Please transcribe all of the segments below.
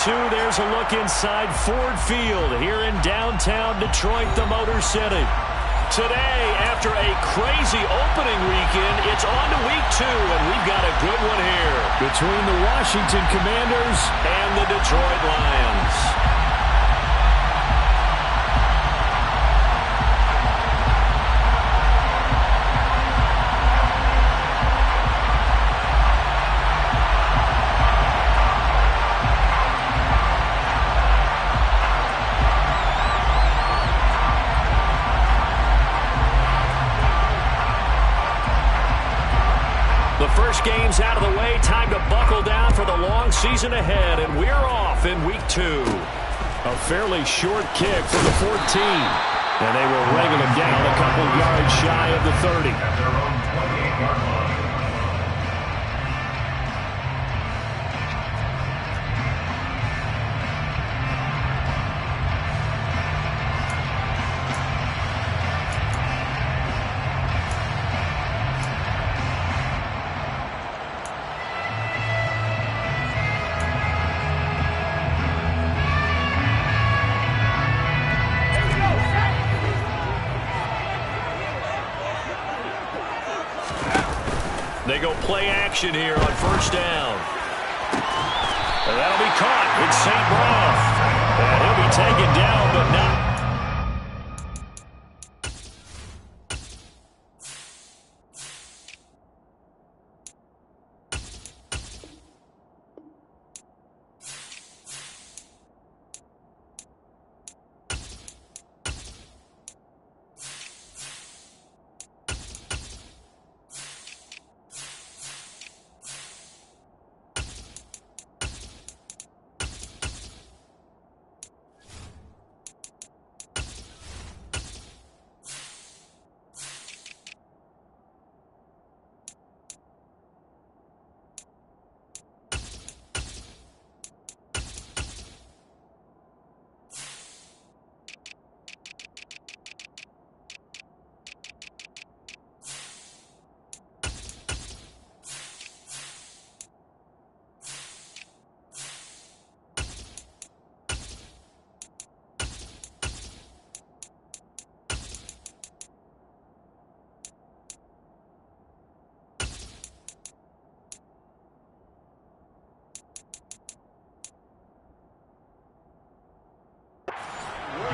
There's a look inside Ford Field here in downtown Detroit, the Motor City. Today, after a crazy opening weekend, it's on to week 2, and we've got a good one here between the Washington Commanders and the Detroit Lions. First game's out of the way. Time to buckle down for the long season ahead, and we're off in week 2. A fairly short kick for the 14. And they will wrangle him down a couple yards shy of the 30. At their own 28-yard line. They go play action here on first down. And that'll be caught. It's St. Brown. And he'll be taken down, but not.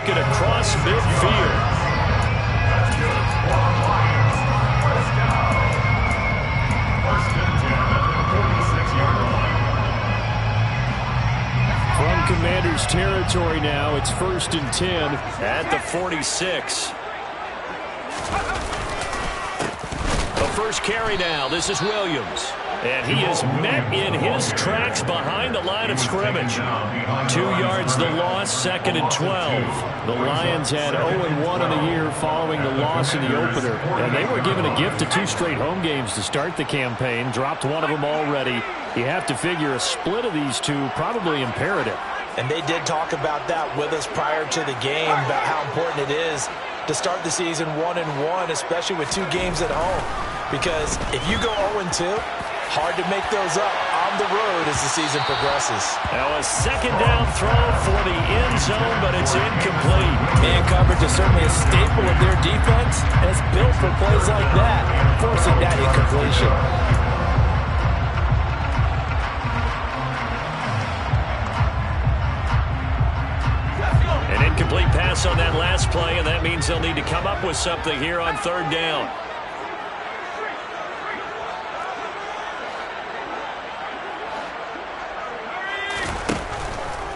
Get across midfield. From Commanders territory now, it's 1st and 10 at the 46. The first carry now. This is Williams. And he is met in his tracks behind the line of scrimmage. 2 yards the loss, 2nd and 12. The Lions had 0-1 in the year following the loss in the opener. And they were given a gift of 2 straight home games to start the campaign. Dropped one of them already. You have to figure a split of these two probably imperative. And they did talk about that with us prior to the game, about how important it is to start the season 1-1, especially with 2 games at home. Because if you go 0-2, hard to make those up on the road as the season progresses. Now a second down throw for the end zone, but it's incomplete. Man coverage is certainly a staple of their defense, and it's built for plays like that, forcing that incompletion. An incomplete pass on that last play, and that means they'll need to come up with something here on 3rd down.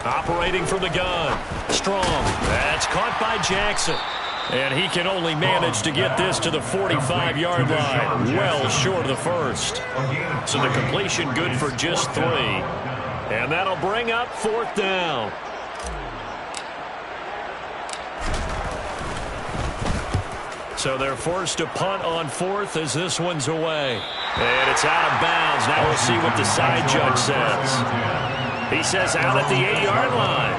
Operating from the gun. Strong. That's caught by Jackson. And he can only manage to get this to the 45-yard line. Well short of the first. So the completion good for just 3. And that'll bring up 4th down. So they're forced to punt on 4th as this one's away. And it's out of bounds. Now we'll see what the side judge says. He says out at the 8-yard line.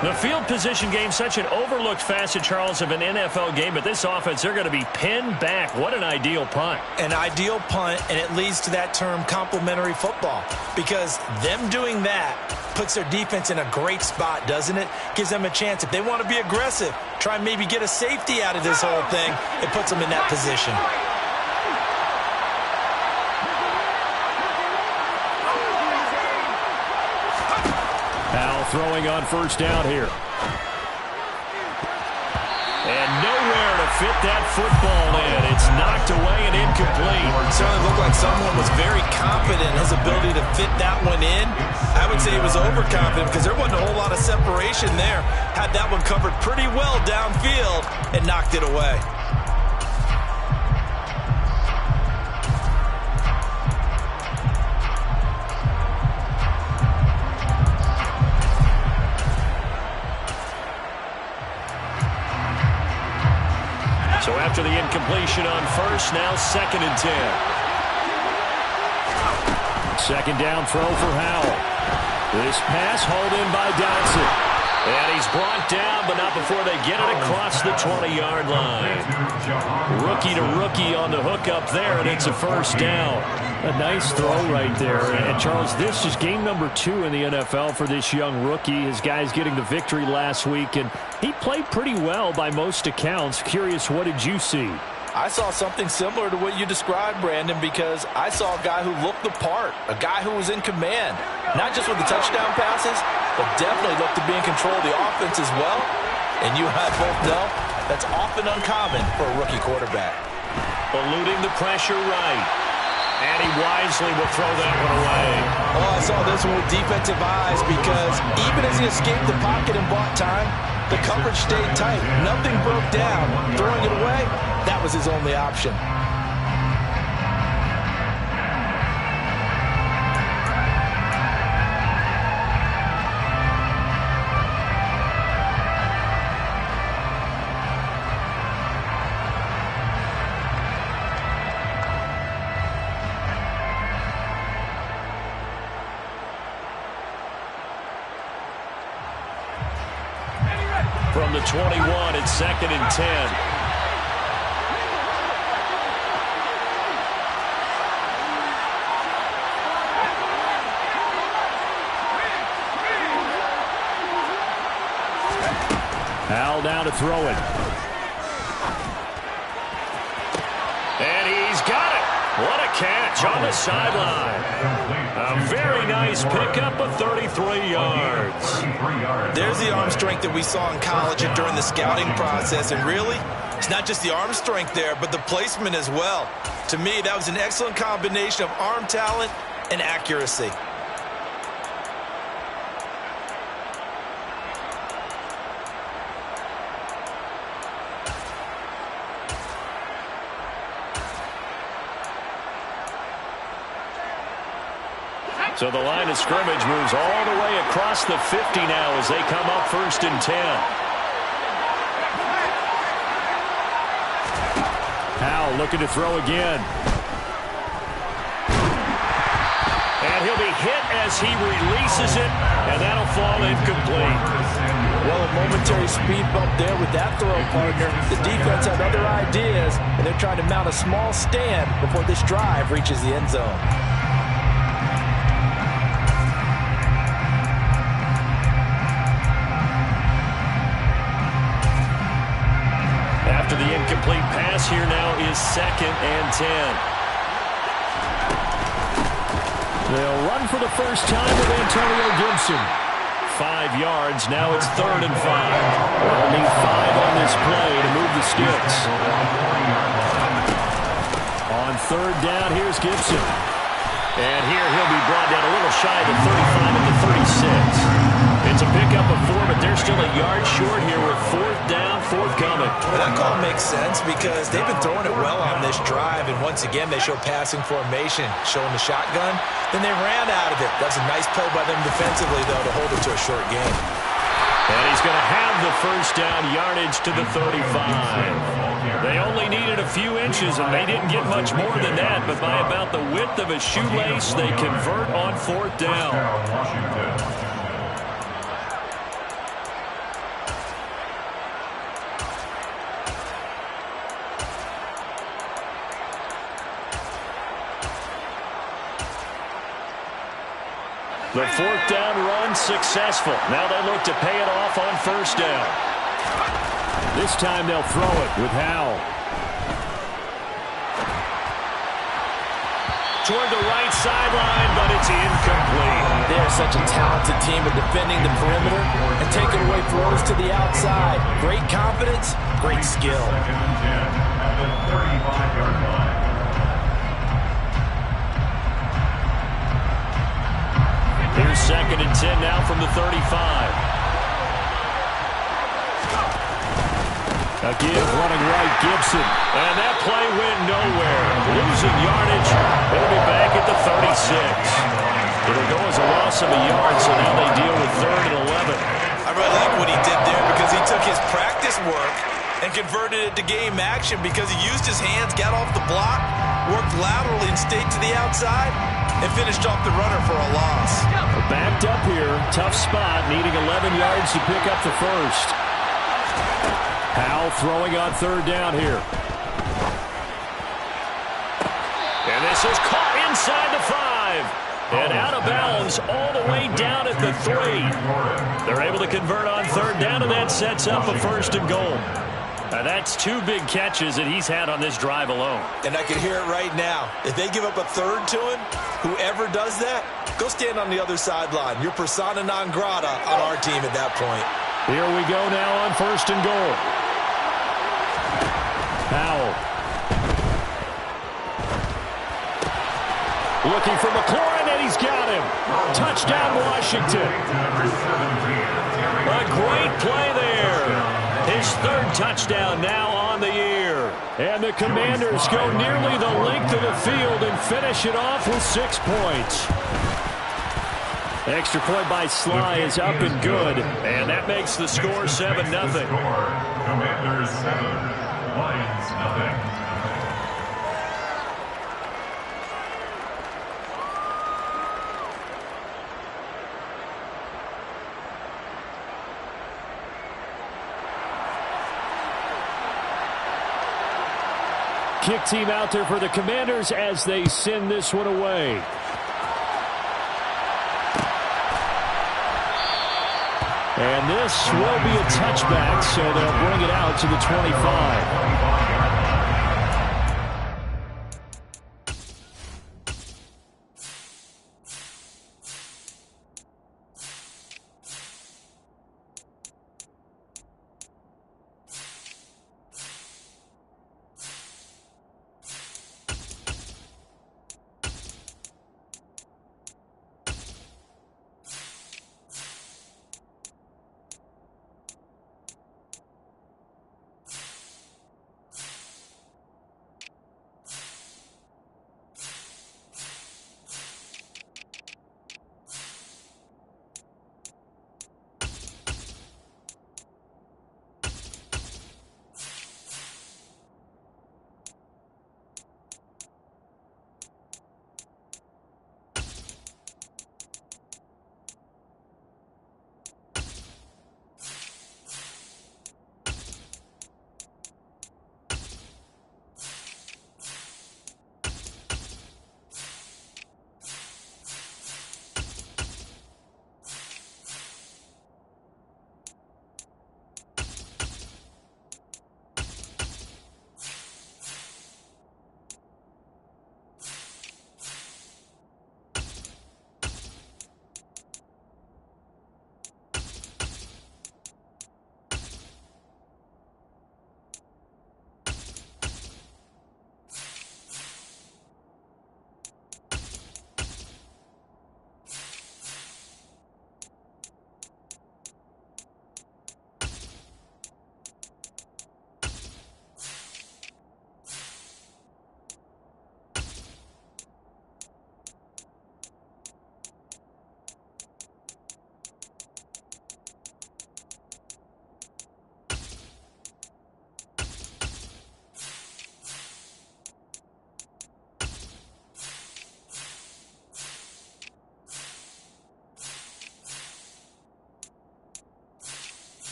The field position game, such an overlooked facet, Charles, of an NFL game, but this offense, they're going to be pinned back. What an ideal punt. An ideal punt, and it leads to that term complementary football, because them doing that puts their defense in a great spot, doesn't it? Gives them a chance. If they want to be aggressive, try and maybe get a safety out of this whole thing, it puts them in that position. Now throwing on first down here. And nowhere to fit that football in. It's knocked away and incomplete. It certainly looked like someone was very confident in his ability to fit that one in. I would say he was overconfident because there wasn't a whole lot of separation there. Had that one covered pretty well downfield and knocked it away. So after the incompletion on first, now 2nd and 10. Second down throw for Howell. This pass hauled in by Dotson. And he's brought down, but not before they get it across the 20-yard line. Rookie to rookie on the hook up there, and it's a first down. A nice throw right there. And Charles, this is game number 2 in the NFL for this young rookie. His guys getting the victory last week, and he played pretty well by most accounts. Curious, what did you see? I saw something similar to what you described, Brandon, because I saw a guy who looked the part, a guy who was in command, not just with the touchdown passes, but definitely looked to be in control of the offense as well. And you and I both know that's often uncommon for a rookie quarterback. Eluding the pressure right. And he wisely will throw that one away. Oh, I saw this one with defensive eyes because even as he escaped the pocket and bought time, the coverage stayed tight. Nothing broke down. Throwing it away, that was his only option. From the 21, it's 2nd and 10. Howell down to throw it. And he's got it. What a catch on the sideline. A very nice pickup of 33 yards. There's the arm strength that we saw in college and during the scouting process. And really, it's not just the arm strength there, but the placement as well. To me, that was an excellent combination of arm talent and accuracy. So the line of scrimmage moves all the way across the 50 now as they come up 1st and 10. Howell looking to throw again. And he'll be hit as he releases it, and that'll fall incomplete. Well, a momentary speed bump there with that throw, partner. The defense had other ideas, and they're trying to mount a small stand before this drive reaches the end zone. After the incomplete pass, here now is 2nd and 10. They'll run for the first time with Antonio Gibson. 5 yards, now it's 3rd and 5. They'll need 5 on this play to move the sticks. On 3rd down, here's Gibson. And here he'll be brought down a little shy of the 35 at the 36. It's a pickup of 4, but they're still a yard short here with 4th down, forthcoming. Well, that call makes sense because they've been throwing it well on this drive, and once again they show passing formation, showing the shotgun. Then they ran out of it. That's a nice play by them defensively, though, to hold it to a short game. And he's going to have the first down, yardage to the 35. They only needed a few inches, and they didn't get much more than that, but by about the width of a shoelace, they convert on 4th down. The fourth down run successful. Now they look to pay it off on first down. This time they'll throw it with Howell. Toward the right sideline, but it's incomplete. They're such a talented team at defending the perimeter and taking away throws to the outside. Great confidence, great skill. Here's 2nd and 10 now from the 35. A give running right, Gibson. And that play went nowhere. Losing yardage. It'll be back at the 36. It'll go as a loss of a yard, so now they deal with 3rd and 11. I really like what he did there because he took his practice work and converted it to game action because he used his hands, got off the block, worked laterally and stayed to the outside, and finished off the runner for a loss. Backed up here. Tough spot, needing 11 yards to pick up the first. Howell throwing on 3rd down here. And this is caught inside the 5. And out of bounds all the way down at the 3. They're able to convert on 3rd down, and that sets up a 1st and goal. Now that's 2 big catches that he's had on this drive alone. And I can hear it right now. If they give up a 3rd to him, whoever does that, go stand on the other sideline. You're persona non grata on our team at that point. Here we go now on 1st and goal. Howell. Looking for McLaurin, and he's got him. Touchdown, Washington. A great play there. His 3rd touchdown now on the year. And the Commanders go nearly the length of the field and finish it off with 6 points. Extra point by Sly is up and good. And that makes the score 7-0. Commanders 7, Lions nothing. Kick team out there for the Commanders as they send this one away. And this will be a touchback, so they'll bring it out to the 25.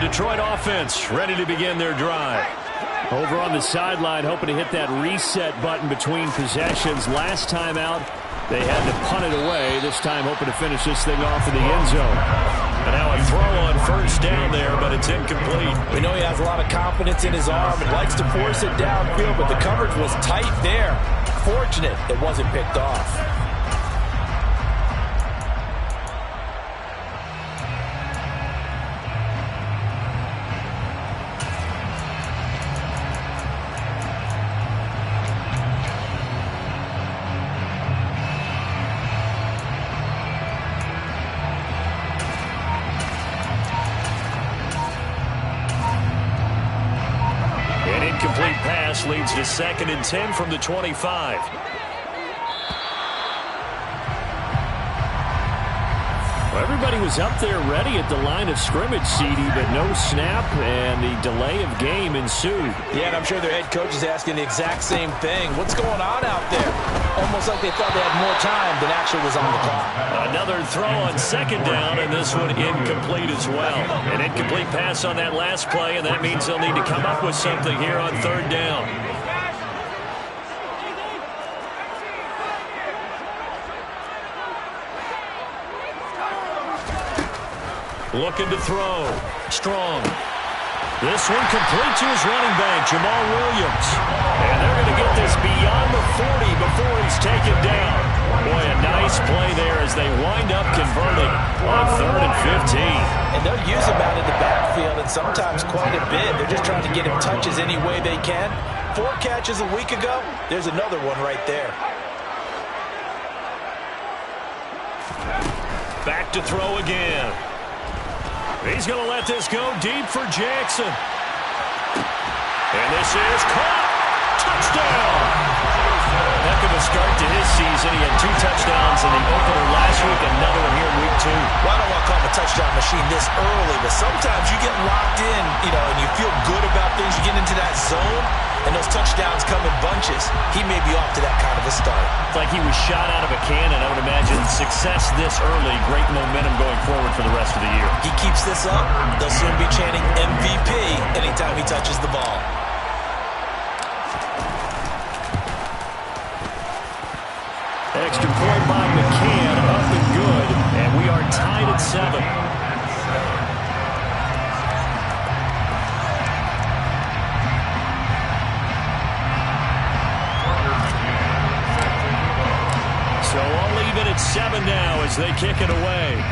Detroit offense ready to begin their drive. Over on the sideline, hoping to hit that reset button between possessions. Last time out, they had to punt it away. This time, hoping to finish this thing off in the end zone. And now a throw on first down there, but it's incomplete. We know he has a lot of confidence in his arm and likes to force it downfield, but the coverage was tight there. Fortunate it wasn't picked off. Incomplete pass leads to 2nd and 10 from the 25. Well, everybody was up there ready at the line of scrimmage, CD, but no snap, and the delay of game ensued. Yeah, and I'm sure their head coach is asking the exact same thing. What's going on out there? Almost like they thought they had more time than actually was on the clock. Another throw on 2nd down, and this one incomplete as well. An incomplete pass on that last play, and that means they'll need to come up with something here on 3rd down. Looking to throw. Strong. This one complete to his running back, Jamal Williams. And they're going to get this beyond the 40 before he's taken down. Boy, a nice play there as they wind up converting on 3rd and 15. And they'll use him out in the backfield, and sometimes quite a bit. They're just trying to get him touches any way they can. 4 catches a week ago. There's another one right there. Back to throw again. He's going to let this go deep for Jackson. And this is caught. Touchdown. Heck of a start to his season. He had 2 touchdowns in the opener last week, another one here in week 2. Well, I don't want to call him a touchdown machine this early, but sometimes you get locked in, and you feel good about things. You get into that zone, and those touchdowns come in bunches. He may be off to that kind of a start. It's like he was shot out of a cannon. I would imagine success this early, great momentum going forward for the rest of the year. He keeps this up, they'll soon be chanting MVP anytime he touches the ball. Extra point by McCann, up and good, and we are tied at 7. So I'll leave it at 7 now as they kick it away.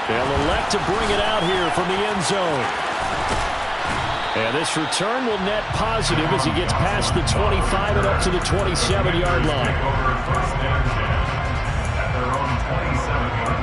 They'll elect to bring it out here from the end zone. And this return will net positive as he gets past the 25 and up to the 27-yard line. At their own 27-yard line.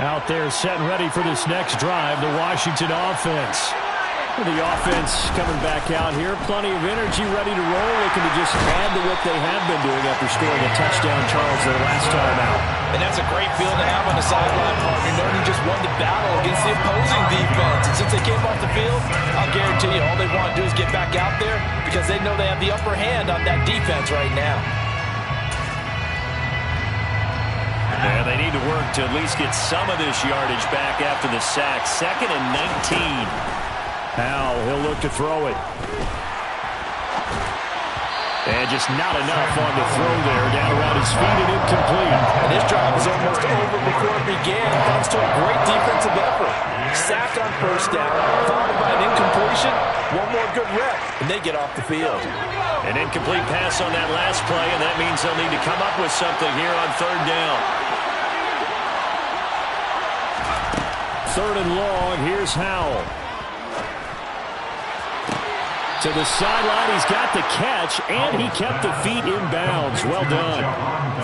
Out there set and ready for this next drive, the Washington offense. The offense coming back out here, plenty of energy, ready to roll, looking to just add to what they have been doing after scoring a touchdown, Charles, their last time out. And that's a great feeling to have on the sideline, partner, knowing you just won the battle against the opposing defense. And since they came off the field, I'll guarantee you all they want to do is get back out there because they know they have the upper hand on that defense right now. And they need to work to at least get some of this yardage back after the sack. 2nd and 19. Howell, he'll look to throw it. And just not enough on the throw there. Down around his feet and incomplete. And this drive was almost over before it began, thanks to a great defensive effort. Sack on first down, followed by an incompletion. One more good rep, and they get off the field. An incomplete pass on that last play, and that means they'll need to come up with something here on 3rd down. 3rd and long, here's Howell. To the sideline, he's got the catch, and he kept the feet in bounds. Well done.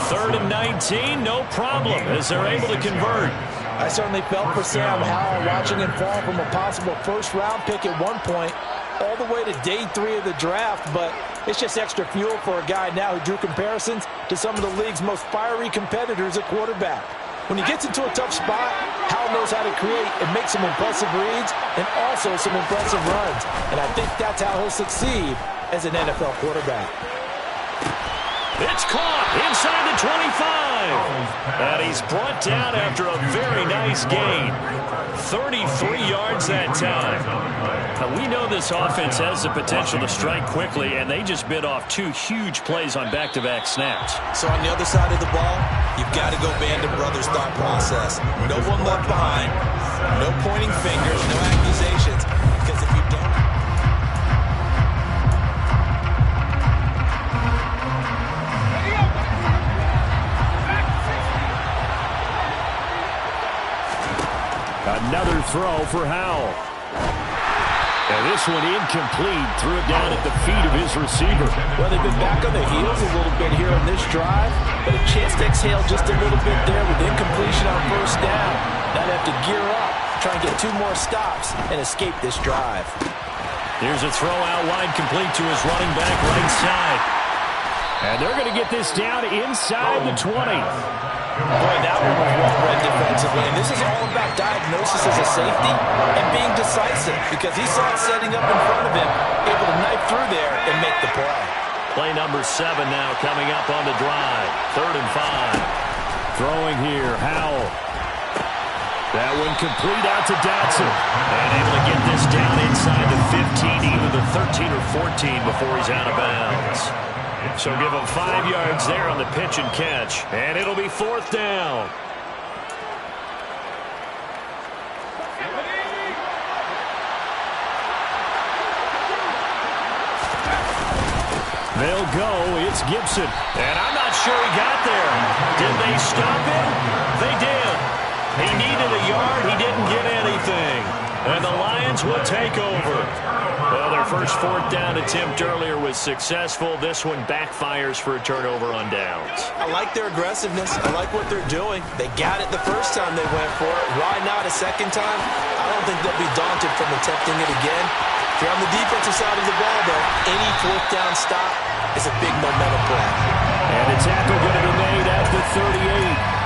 3rd and 19, no problem, as they're able to convert. I certainly felt for Sam Howell watching him fall from a possible first-round pick at one point all the way to day 3 of the draft, but It's just extra fuel for a guy now who drew comparisons to some of the league's most fiery competitors at quarterback. When he gets into a tough spot, Howell knows how to create and make some impressive reads and also some impressive runs. And I think that's how he'll succeed as an NFL quarterback. It's caught inside the 25. And he's brought down after a very nice gain. 33 yards that time. Now, we know this offense has the potential to strike quickly, and they just bit off 2 huge plays on back-to-back snaps. So on the other side of the ball, you've got to go Band of Brothers thought process. No one left behind. No pointing fingers. No accusations. Because if you don't... Another throw for Howell. And this one incomplete. Threw it down at the feet of his receiver. Well, they've been back on their heels a little bit here on this drive, but a chance to exhale just a little bit there with incompletion on first down. Now they have to gear up, try and get 2 more stops, and escape this drive. Here's a throw out wide, complete to his running back right side. And they're going to get this down inside the 20. Boy, that one was well read defensively, and this is all about diagnosis as a safety and being decisive because he saw it setting up in front of him, able to knife through there and make the play. Play number 7 now coming up on the drive. 3rd and 5. Throwing here, Howell. That one complete out to Dotson. And able to get this down inside the 15, either the 13 or 14 before he's out of bounds. So give him 5 yards there on the pitch and catch. And it'll be 4th down. They'll go. It's Gibson. And I'm not sure he got there. Did they stop him? They did. He needed a yard. He didn't get anything. And the Lions will take over. Well, their first 4th down attempt earlier was successful. This one backfires for a turnover on downs. I like their aggressiveness. I like what they're doing. They got it the first time they went for it. Why not a second time? I don't think they'll be daunted from attempting it again. If you're on the defensive side of the ball, though, any 4th down stop is a big momentum play. And a tackle going to be made at the 38.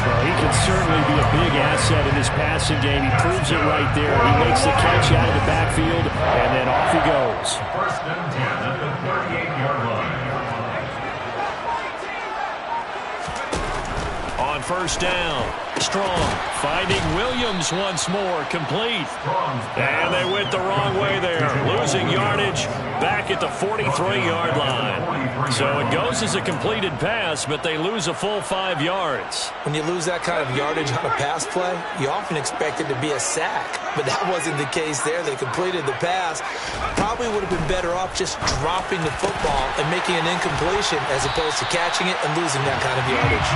Well, he can certainly be a big asset in this passing game. He proves it right there. He makes the catch out of the backfield, and then off he goes. 1st and 10 at the 38-yard line. On 1st down, Strong finding Williams once more, complete. And they went the wrong way there, losing yardage back at the 43-yard line. So it goes as a completed pass, but they lose a full 5 yards. When you lose that kind of yardage on a pass play, you often expect it to be a sack. But that wasn't the case there. They completed the pass. Probably would have been better off just dropping the football and making an incompletion as opposed to catching it and losing that kind of yardage.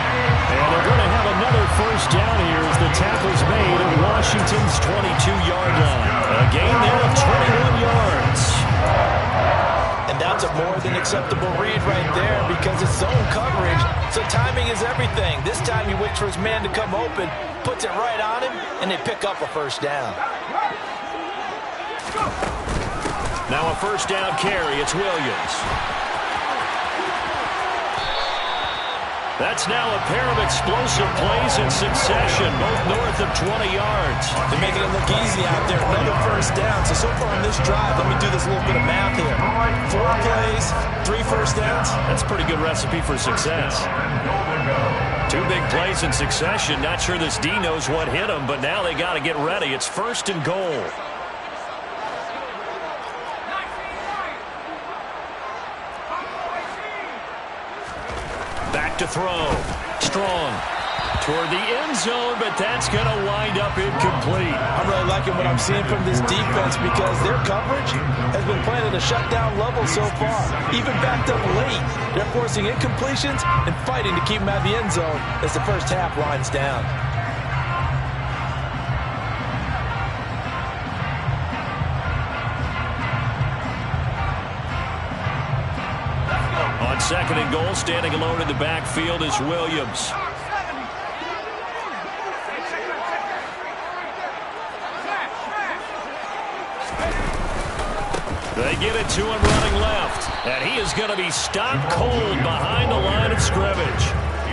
And they're going to have another 1st down here as the tackle's made at Washington's 22-yard line. A gain there of 21 yards. And that's a more than acceptable read right there because it's zone coverage. So timing is everything. This time he waits for his man to come open, puts it right on him, and they pick up a 1st down. Now a 1st down carry. It's Williams. That's now a pair of explosive plays in succession, both north of 20 yards. They're making it look easy out there. Another 1st down. So far on this drive, let me do this little bit of math here. 4 plays, 3 1st downs. That's a pretty good recipe for success. 2 big plays in succession. Not sure this D knows what hit him, but now they got to get ready. It's 1st and goal. Back to throw. Strong toward the end zone, but that's going to wind up incomplete. I'm really liking what I'm seeing from this defense because their coverage has been playing at a shutdown level so far. Even backed up late, they're forcing incompletions and fighting to keep them out of the end zone as the first half winds down. On 2nd and goal, standing alone in the backfield is Williams. They get it to him running left. And he is going to be stopped cold behind the line of scrimmage.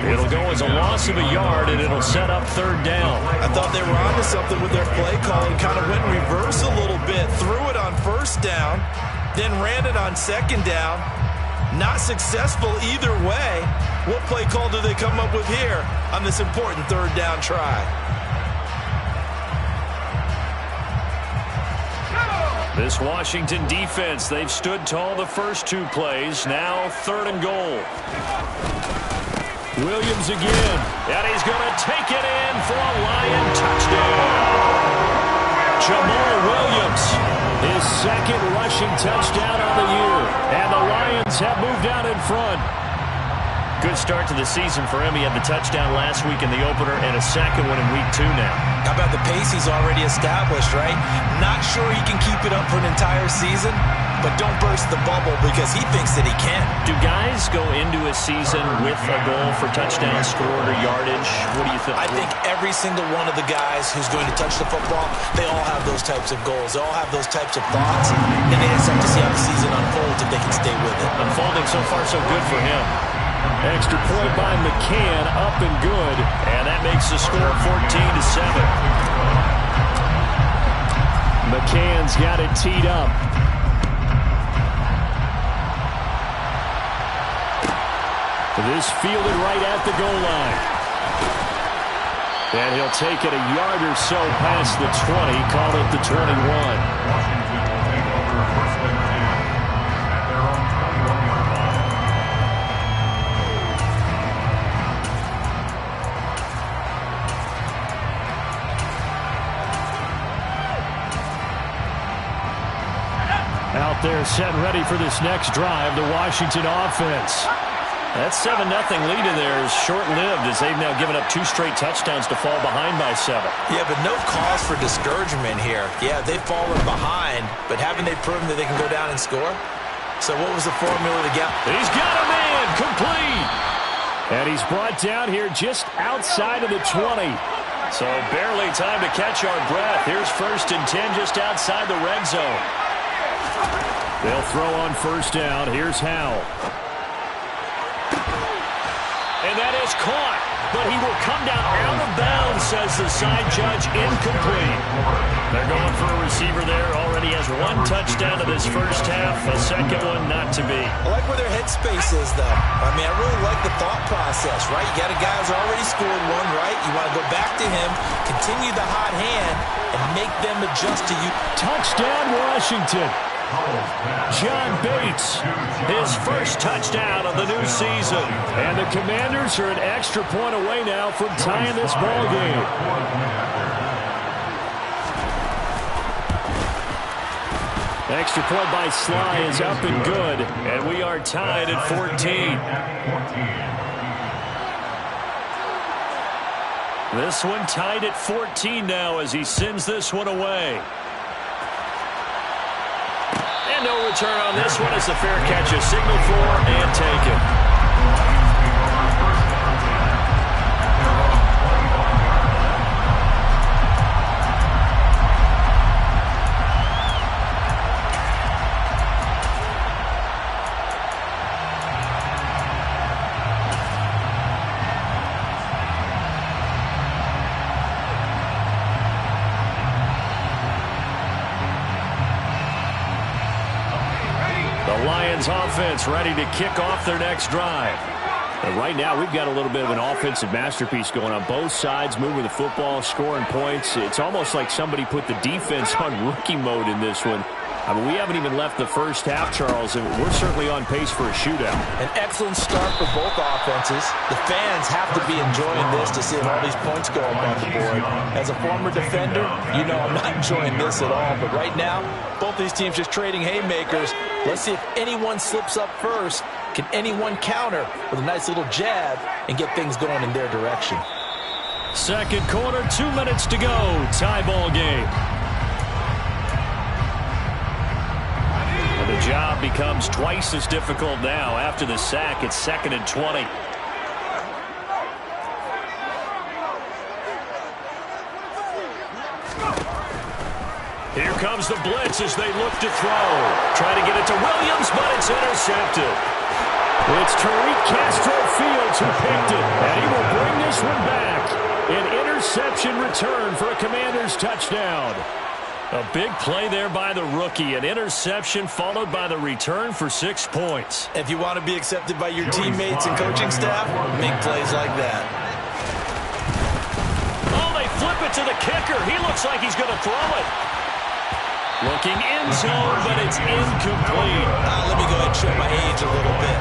It'll go as a loss of a yard, and it'll set up third down. I thought they were onto something with their play call and kind of went in reverse a little bit. Threw it on first down, then ran it on second down. Not successful either way. What play call do they come up with here on this important third down try? This Washington defense, they've stood tall the first 2 plays. Now 3rd and goal. Williams again, and he's going to take it in for a Lion touchdown. Jamal Williams, his 2nd rushing touchdown on the year, and the Lions have moved out in front. Good start to the season for him. He had the touchdown last week in the opener and a 2nd one in week 2 now. How about the pace he's already established, right? Not sure he can keep it up for an entire season, but don't burst the bubble because he thinks that he can. Do guys go into a season with a goal for touchdown scored or yardage? What do you think? I think every single one of the guys who's going to touch the football, they all have those types of goals. They all have those types of thoughts, and they just have to see how the season unfolds if they can stay with it. Unfolding so far so good for him. Extra point by McCann, up and good, and that makes the score 14-7. McCann's got it teed up. This fielded right at the goal line. And he'll take it a yard or so past the 20, call it the 21. Washington will take over 1st and 10 at their own 21-yard line. Out there set and ready for this next drive, the Washington offense. That 7-0 lead in there is short-lived as they've now given up 2 straight touchdowns to fall behind by 7. Yeah, but no cause for discouragement here. Yeah, they've fallen behind, but haven't they proven that they can go down and score? So what was the formula to get? He's got a man, complete. And he's brought down here just outside of the 20. So barely time to catch our breath. Here's 1st and 10 just outside the red zone. They'll throw on 1st down. Here's Howell. And that is caught, but he will come down out of bounds, says the side judge, incomplete. They're going for a receiver there. Already has 1 touchdown of this first half, a 2nd one not to be. I like where their headspace is, though. I mean, I really like the thought process, right? You got a guy who's already scored 1, right? You want to go back to him, continue the hot hand, and make them adjust to you. Touchdown, Washington. John Bates, his 1st touchdown of the new season. And the Commanders are an extra point away now from tying this ball game. Extra point by Sly is up and good. And we are tied at 14. This one tied at 14 now as he sends this one away. And no return on this one as the fair catch is signaled for and taken. Offense ready to kick off their next drive. And right now we've got a little bit of an offensive masterpiece going on both sides, moving the football, scoring points. It's almost like somebody put the defense on rookie mode in this one. I mean, we haven't even left the first half, Charles, and we're certainly on pace for a shootout. An excellent start for both offenses. The fans have to be enjoying this to see all these points go up on the board. As a former defender, you know I'm not enjoying this at all. But right now, both these teams just trading haymakers. Let's see if anyone slips up first. Can anyone counter with a nice little jab and get things going in their direction? Second quarter, 2 minutes to go. Tie ball game. The job becomes twice as difficult now. After the sack, it's 2nd and 20. Here comes the blitz as they look to throw. Try to get it to Williams, but it's intercepted. It's Tariq Castro-Fields who picked it, and he will bring this one back. An interception return for a Commanders touchdown. A big play there by the rookie. An interception followed by the return for 6 points. If you want to be accepted by your teammates and coaching staff, make plays like that. Oh, they flip it to the kicker. He looks like he's going to throw it. Looking end zone, but it's incomplete. Let me go ahead and show my age a little bit.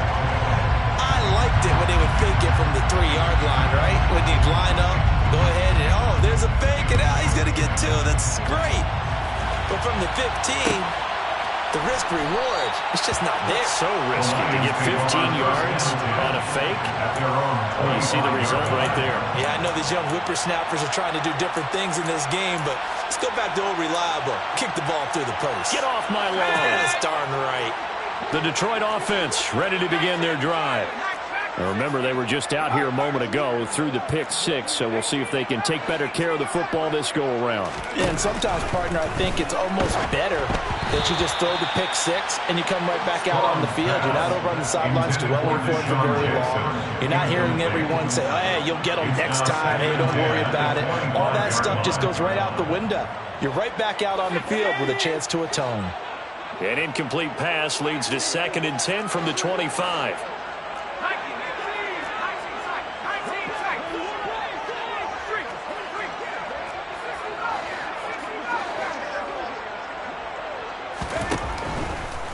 I liked it when they would fake it from the 3-yard line, right? When they'd line up, go ahead and, oh, there's a fake, and he's going to get 2. That's great. But from the 15, the risk-reward, it's just not there. It's so risky to get 15 yards on a fake. Oh, you see the result right there. Yeah, I know these young whippersnappers are trying to do different things in this game, but let's go back to old reliable. Kick the ball through the post. Get off my lawn. That's darn right. The Detroit offense ready to begin their drive. Now remember, they were just out here a moment ago through the pick 6, so we'll see if they can take better care of the football this go-around. Yeah, and sometimes, partner, I think it's almost better that you just throw the pick 6 and you come right back out on the field. You're not over on the sidelines dwelling for it for very long. You're not hearing everyone say, oh, hey, you'll get them next time. Hey, don't worry about it. All that stuff just goes right out the window. You're right back out on the field with a chance to atone. An incomplete pass leads to 2nd and 10 from the 25.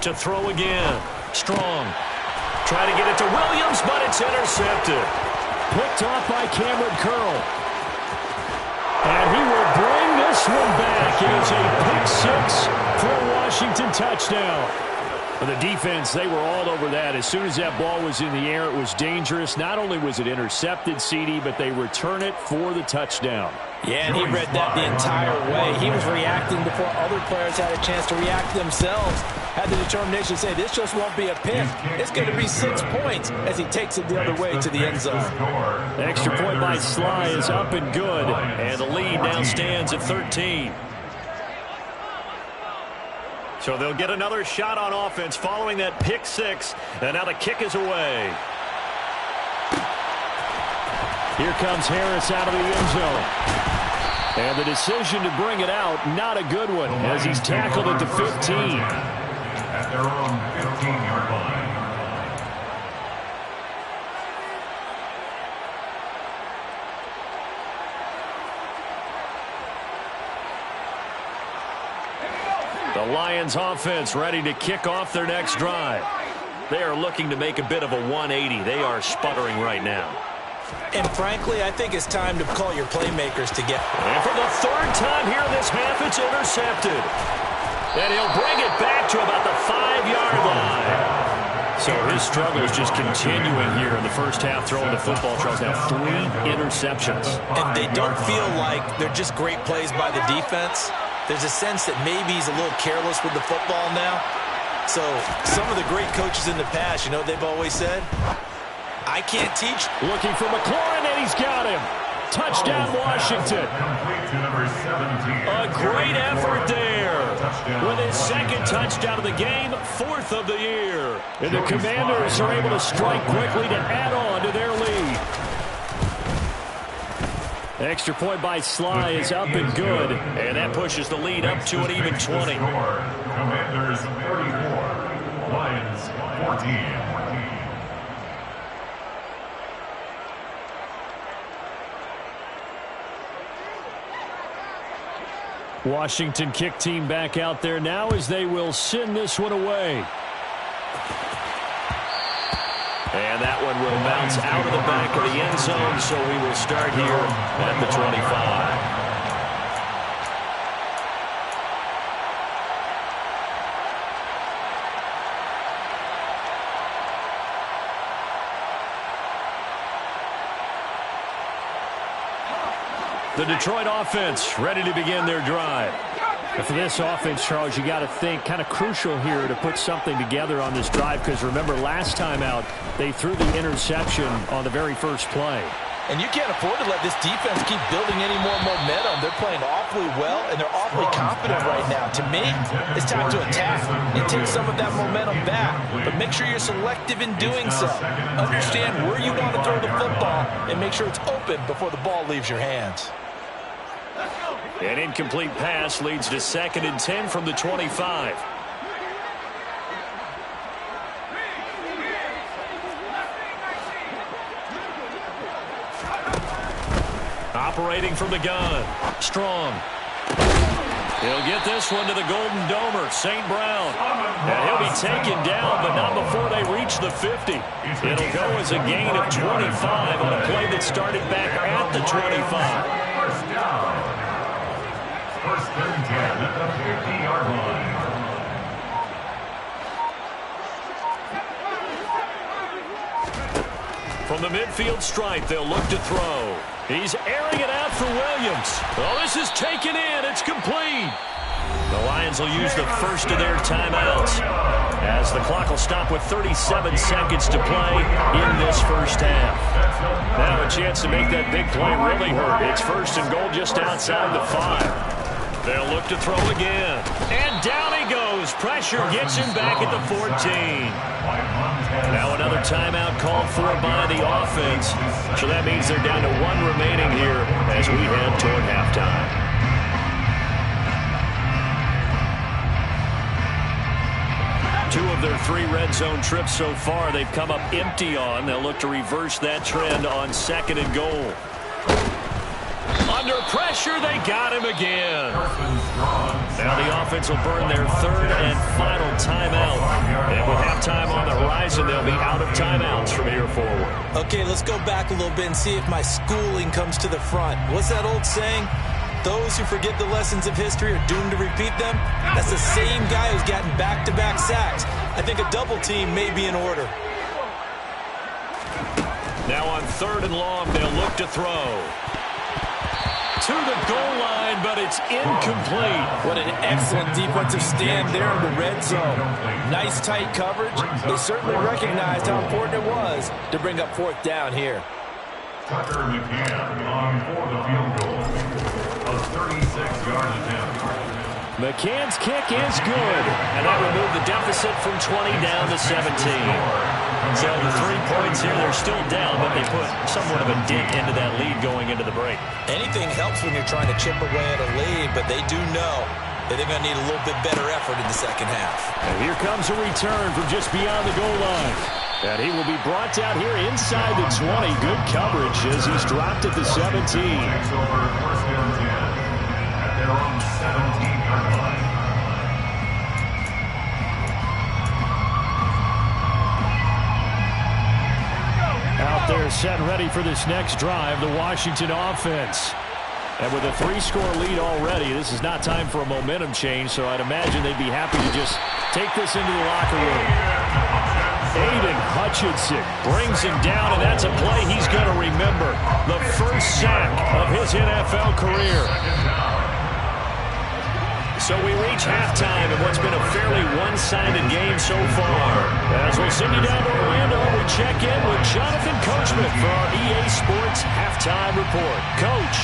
To throw again. Strong. Try to get it to Williams, but it's intercepted. Picked off by Cameron Curl. And he will bring this one back. It is a pick 6 for a Washington touchdown. For the defense, they were all over that. As soon as that ball was in the air, it was dangerous. Not only was it intercepted, CD, but they return it for the touchdown. Yeah, and he read that the entire way. He was reacting before other players had a chance to react themselves. Had the determination to say, this just won't be a pick. It's going to be 6 points as he takes it the other way to the end zone. The extra point by Sly is up and good. And the lead now stands at 13. So they'll get another shot on offense following that pick 6. And now the kick is away. Here comes Harris out of the end zone. And the decision to bring it out, not a good one, as he's tackled at the 15. At their own 15-yard line. The Lions offense ready to kick off their next drive. They are looking to make a bit of a 180. They are sputtering right now. And frankly, I think it's time to call your playmakers together. And for the 3rd time here this half, it's intercepted. And he'll bring it back to about the 5-yard line. So his struggle is just continuing here in the first half, throwing the football. Charles, now 3 interceptions. And they don't feel like they're just great plays by the defense. There's a sense that maybe he's a little careless with the football now. So some of the great coaches in the past, you know what they've always said? I can't teach. Looking for McLaurin, and he's got him. Touchdown, Washington. A great effort there. With his 2nd touchdown of the game, 4th of the year. And the Commanders are able to strike quickly to add on to their lead. Extra point by Sly is up and good. And that pushes the lead up to an even 20. Commanders 34, Lions 14. Washington kick team back out there now as they will send this one away. And that one will bounce out of the back of the end zone, so we will start here at the 25. The Detroit offense ready to begin their drive. And for this offense, Charles, you got to think kind of crucial here to put something together on this drive, because remember last time out they threw the interception on the very first play. And you can't afford to let this defense keep building any more momentum. They're playing offense awfully well, and they're awfully confident right now. To me, it's time to attack and take some of that momentum back, but make sure you're selective in doing so. Understand where you want to throw the football and make sure it's open before the ball leaves your hands. An incomplete pass leads to 2nd and 10 from the 25. Operating from the gun. Strong. He'll get this one to the Golden Domer, St. Brown. And he'll be taken down, but not before they reach the 50. It'll go as a gain of 25 on a play that started back at the 25. First down. First and 10 at the 50-yard line. From the midfield stripe, they'll look to throw. He's airing it out for Williams. Oh, this is taken in. It's complete. The Lions will use the first of their timeouts as the clock will stop with 37 seconds to play in this first half. Now a chance to make that big play really hurt. It's 1st and goal just outside the 5. They'll look to throw again. And down he goes. Pressure gets him back at the 14. Now another timeout called for by the offense. So that means they're down to 1 remaining here as we head toward halftime. Two of their 3 red zone trips so far they've come up empty on. They'll look to reverse that trend on 2nd and goal. Under pressure, they got him again. Now the offense will burn their 3rd and final timeout. And with halftime on the horizon, they'll be out of timeouts from here forward. Okay, let's go back a little bit and see if my schooling comes to the front. What's that old saying? Those who forget the lessons of history are doomed to repeat them. That's the same guy who's gotten back-to-back sacks. I think a double team may be in order. Now on 3rd and long, they'll look to throw. To the goal line, but it's incomplete. What an excellent defensive stand there in the red zone. Nice tight coverage. They certainly recognized how important it was to bring up 4th down here. Tucker McCann on for the field goal. A 36-yard attempt. McCann's kick is good. And that will move the deficit from 20 down to 17. So the 3 points here, they're still down, but they put somewhat of a dent into that lead going into the break. Anything helps when you're trying to chip away at a lead, but they do know that they're going to need a little bit better effort in the second half. And here comes a return from just beyond the goal line. And he will be brought down here inside the 20. Good coverage as he's dropped at the 17. Takes over 1st and 10 at their own 17-yard line. Out there set and ready for this next drive, the Washington offense. And with a 3-score lead already, this is not time for a momentum change, so I'd imagine they'd be happy to just take this into the locker room. Aiden Hutchinson brings him down, and that's a play he's going to remember. The first sack of his NFL career. So we reach halftime in what's been a fairly one-sided game so far. As we'll send you down to Orlando, we check in with Jonathan Coachman for our EA Sports Halftime Report. Coach.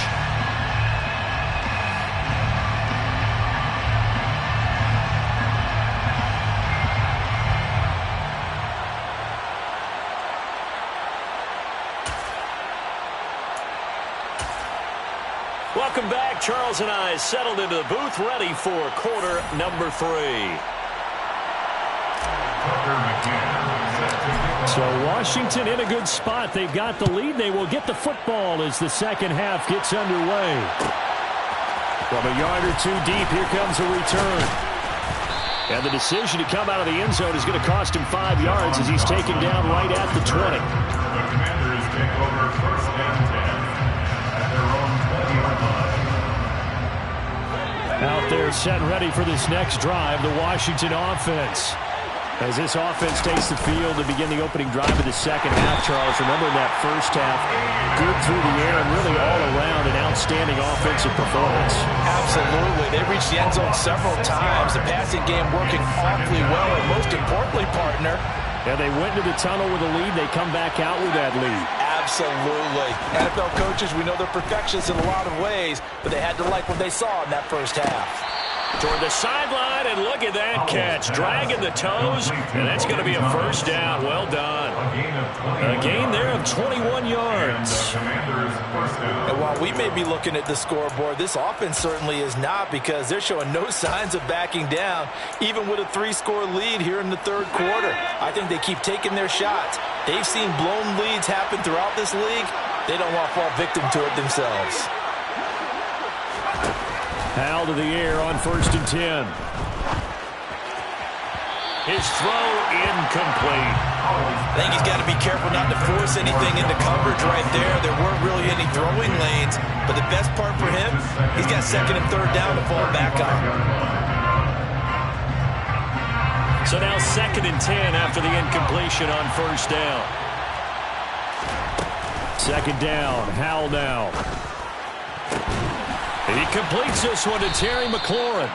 Welcome back. Charles and I settled into the booth, ready for quarter number 3. So Washington in a good spot. They've got the lead. They will get the football as the second half gets underway. From a yard or 2 deep, here comes a return. And the decision to come out of the end zone is going to cost him 5 yards as he's taken down right at the 20. The Commanders take over 1st and 10 at their own 20-yard line. Out there set and ready for this next drive, the Washington offense. As this offense takes the field to begin the opening drive of the second half, Charles, remember in that first half, good through the air and really all around an outstanding offensive performance. Absolutely. They reached the end zone several times. The passing game working awfully well, and most importantly, partner, And they went into the tunnel with a lead. They come back out with that lead. Absolutely. NFL coaches, we know they're perfectionists in a lot of ways, but they had to like what they saw in that first half. Toward the sideline, and look at that catch. Dragging the toes, and that's going to be a first down. Well done. A gain there of 21 yards. And while we may be looking at the scoreboard, this offense certainly is not, because they're showing no signs of backing down, even with a 3-score lead here in the third quarter. I think they keep taking their shots. They've seen blown leads happen throughout this league. They don't want to fall victim to it themselves. Hal to the air on 1st and 10. His throw incomplete. I think he's got to be careful not to force anything into coverage right there. There weren't really any throwing lanes, but the best part for him, he's got 2nd and 3rd down to fall back on. So now 2nd and 10 after the incompletion on 1st down. 2nd down, Hal now. He completes this one to Terry McLaurin.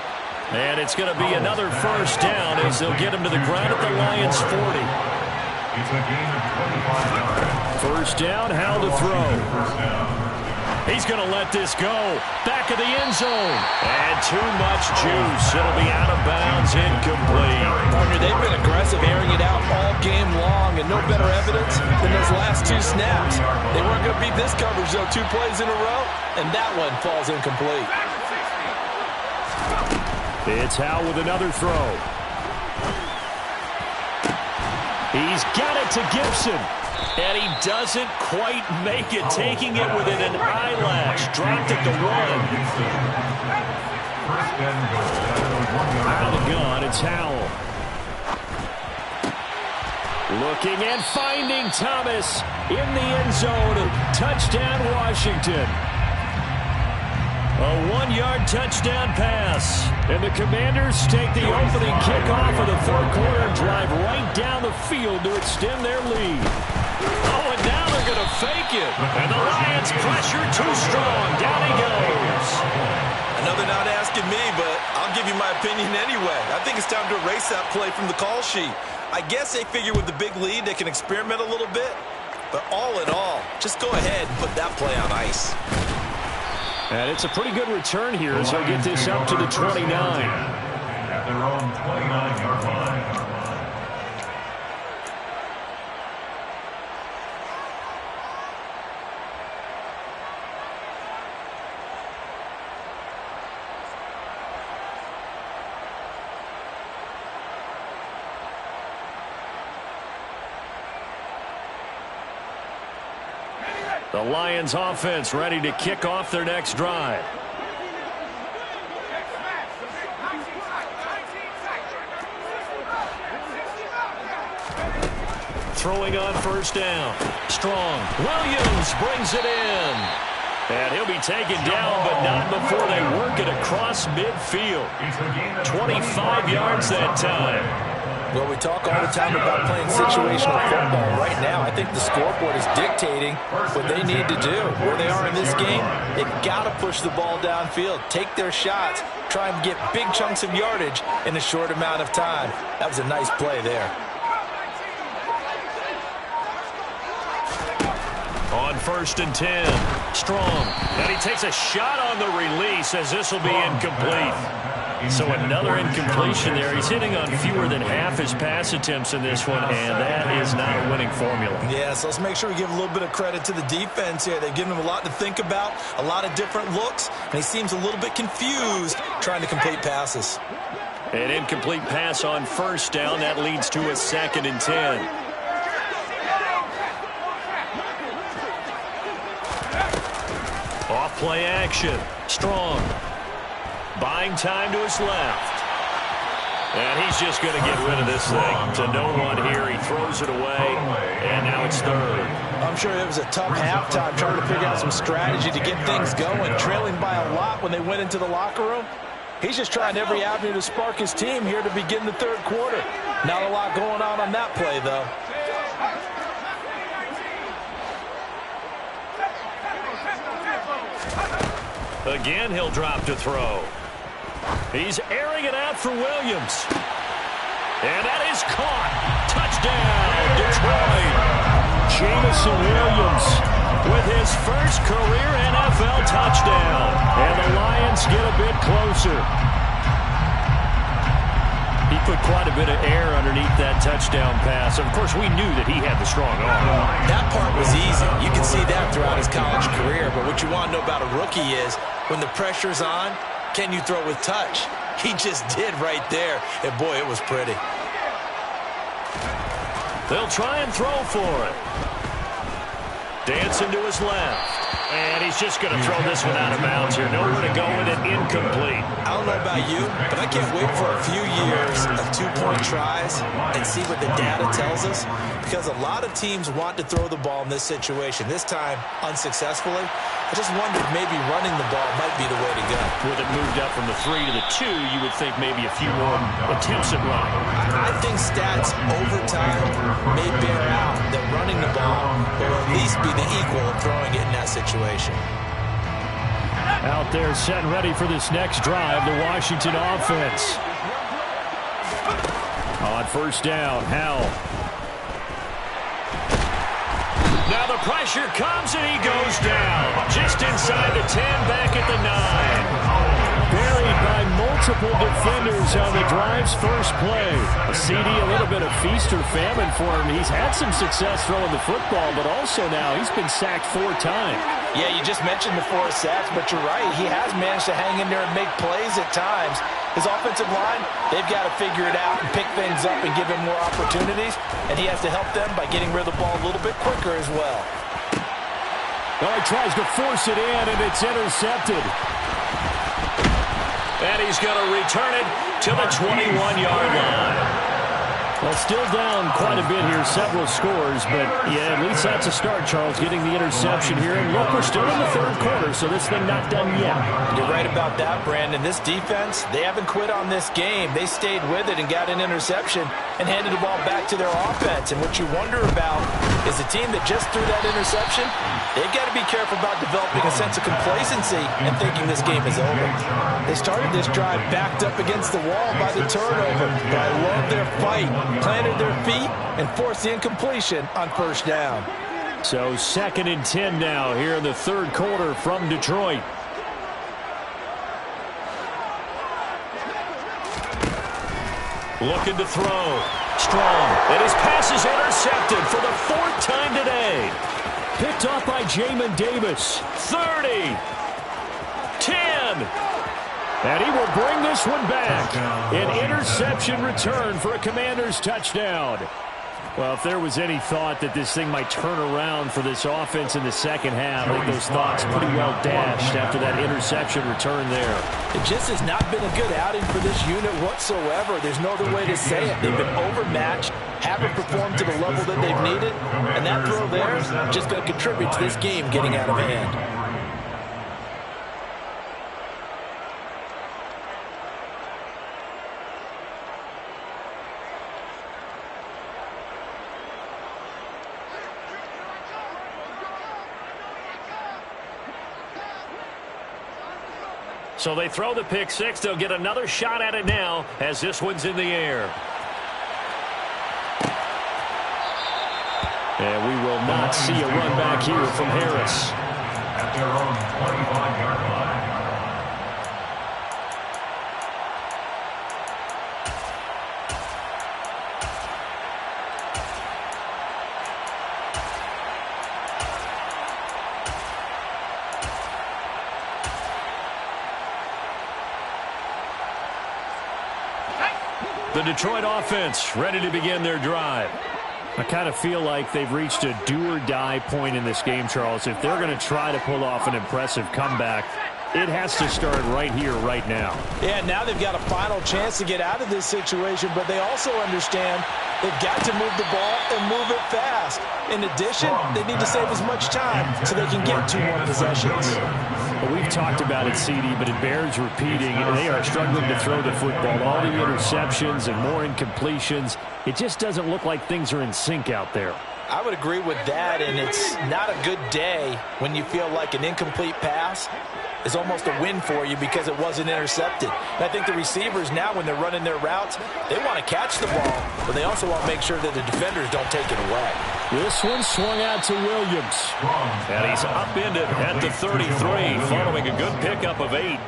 And it's going to be another 1st down as they'll get him to the ground at the Lions' 40. It's a gain of 25 yards. 1st down, Hal to throw. He's going to let this go. Back of the end zone. And too much juice. It'll be out of bounds, incomplete. Partner, they've been aggressive, airing it out all game long, and no better evidence than those last 2 snaps. They weren't going to beat this coverage, though, 2 plays in a row, and that one falls incomplete. It's Hal with another throw. He's got it to Gibson. And he doesn't quite make it, taking it within an eyelash. Dropped it to 1. Out of the gun, it's Howell. Looking and finding Thomas in the end zone. Touchdown, Washington. A 1-yard touchdown pass. And the Commanders take the opening kickoff of the 4th quarter and drive right down the field to extend their lead. Oh, and now they're going to fake it. And the Lions pressure too strong. Down he goes. I know they're not asking me, but I'll give you my opinion anyway. I think it's time to erase that play from the call sheet. I guess they figure with the big lead they can experiment a little bit. But all in all, just go ahead and put that play on ice. And it's a pretty good return here as they'll get this up to the 29. At their own 29-yard line. The Lions offense ready to kick off their next drive. Throwing on 1st down. Strong. Williams brings it in. And he'll be taken down, but not before they work it across midfield. 25 yards that time. Well, we talk all the time about playing situational football. Right now, I think the scoreboard is dictating what they need to do. Where they are in this game, they've got to push the ball downfield, take their shots, try and get big chunks of yardage in a short amount of time. That was a nice play there. On 1st and 10, Strong. And he takes a shot on the release as this will be incomplete. So another incompletion there. He's hitting on fewer than half his pass attempts in this one, and that is not a winning formula. Yeah, so let's make sure we give a little bit of credit to the defense here. They've given him a lot to think about, a lot of different looks, and he seems a little bit confused trying to complete passes. An incomplete pass on 1st down. That leads to a 2nd and 10. Off play action. Strong. Buying time to his left. And he's just going to get rid of this thing. To no one here. He throws it away. And now it's 3rd. I'm sure it was a tough halftime trying to figure out some strategy to get things going. Trailing by a lot when they went into the locker room. He's just trying every avenue to spark his team here to begin the 3rd quarter. Not a lot going on that play, though. Again, he'll drop to throw. He's airing it out for Williams. And that is caught. Touchdown, Detroit. Jameson Williams with his first career NFL touchdown. And the Lions get a bit closer. He put quite a bit of air underneath that touchdown pass. Of course, we knew that he had the strong arm. That part was easy. You can see that throughout his college career. But what you want to know about a rookie is when the pressure's on, can you throw with touch? He just did right there. And, boy, it was pretty. They'll try and throw for it. Dancing to his left. And he's just going to throw this one out of bounds here. Nowhere to go with it. Incomplete. I don't know about you, but I can't wait for a few years of two-point tries and see what the data tells us, because a lot of teams want to throw the ball in this situation. This time, unsuccessfully. I just wondered maybe running the ball might be the way to go. With it moved up from the 3 to the 2, you would think maybe a few more attempts at running. I think stats over time may bear out that running the ball will at least be the equal of throwing it in that situation. Out there set and ready for this next drive, the Washington offense. On first down, Howell. Now the pressure comes and he goes down. Just inside the 10, back at the 9. Buried by multiple defenders on the drive's first play. A CD, a little bit of feast or famine for him. He's had some success throwing the football, but also now he's been sacked 4 times. Yeah, you just mentioned the 4 sacks, but you're right. He has managed to hang in there and make plays at times. His offensive line, they've got to figure it out and pick things up and give him more opportunities, and he has to help them by getting rid of the ball a little bit quicker as well. Well, he tries to force it in, and it's intercepted. And he's going to return it to the 21-yard line. Well, still down quite a bit here, several scores, but yeah, at least that's a start, Charles, getting the interception here. And look, we're still in the third quarter, so this thing not done yet. You're right about that, Brandon. This defense, they haven't quit on this game. They stayed with it and got an interception and handed the ball back to their offense. And what you wonder about is the team that just threw that interception, they've got to be careful about developing a sense of complacency and thinking this game is over. They started this drive backed up against the wall by the turnover, but I love their fight. Planted their feet and forced the incompletion on first down. So 2nd and 10 now here in the third quarter from Detroit. Looking to throw. Strong. And his pass is intercepted for the 4th time today. Picked off by Jamin Davis. 30. 10. And he will bring this one back. An interception return for a Commanders touchdown. Well, if there was any thought that this thing might turn around for this offense in the second half, I think those thoughts pretty well dashed after that interception return there. It just has not been a good outing for this unit whatsoever. There's no other way to say it. They've been overmatched, haven't performed to the level that they've needed, and that throw there is just going to contribute to this game getting out of hand. So they throw the pick six. They'll get another shot at it now as this one's in the air. And we will not see a run back here from Harris. At their own 25-yard line. The Detroit offense ready to begin their drive. I kind of feel like they've reached a do-or-die point in this game, Charles. If they're going to try to pull off an impressive comeback, it has to start right here, right now. Yeah, now they've got a final chance to get out of this situation, but they also understand they've got to move the ball and move it fast. In addition, they need to save as much time so they can get 2 more possessions. Well, we've talked about it, CD, but it bears repeating. They are struggling to throw the football. All the interceptions and more incompletions. It just doesn't look like things are in sync out there. I would agree with that, and it's not a good day when you feel like an incomplete pass is almost a win for you because it wasn't intercepted. And I think the receivers now, when they're running their routes, they want to catch the ball, but they also want to make sure that the defenders don't take it away. This one swung out to Williams. And he's upended at the 33, following a good pickup of 8.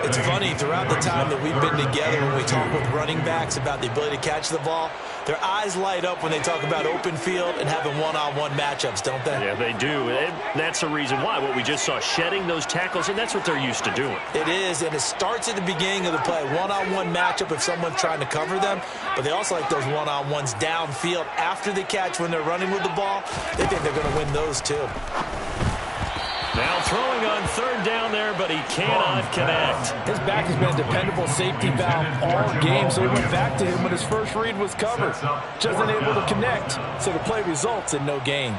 It's funny, throughout the time that we've been together, when we talk with running backs about the ability to catch the ball, their eyes light up when they talk about open field and having one-on-one matchups, don't they? Yeah, they do. And that's the reason why. What we just saw, shedding those tackles, and that's what they're used to doing. It is, and it starts at the beginning of the play. One-on-one matchup if someone's trying to cover them, but they also like those one-on-ones downfield after the catch when they're running with the ball. They think they're going to win those too. Now throwing on third down there, but he cannot connect. His back has been a dependable safety valve all game, so he went back to him when his first read was covered. Just unable to connect, so the play results in no gain.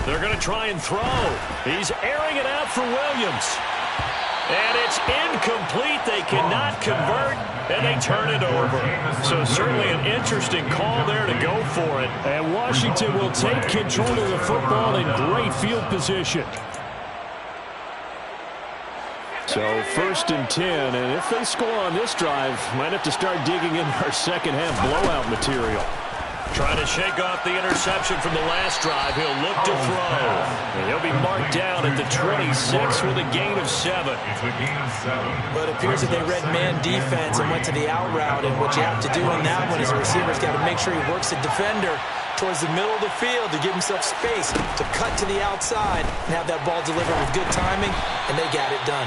They're going to try and throw. He's airing it out for Williams. And it's incomplete. They cannot convert, and they turn it over. So certainly an interesting call there to go for it. And Washington will take control of the football in great field position. So 1st and 10, and if they score on this drive, might have to start digging in our second half blowout material. Trying to shake off the interception from the last drive. He'll look to throw. And he'll be marked down at the 26 with a gain of 7. But it appears that they read man defense and went to the out route. And what you have to do in that one is a receiver's got to make sure he works the defender towards the middle of the field to give himself space to cut to the outside and have that ball delivered with good timing, and they got it done.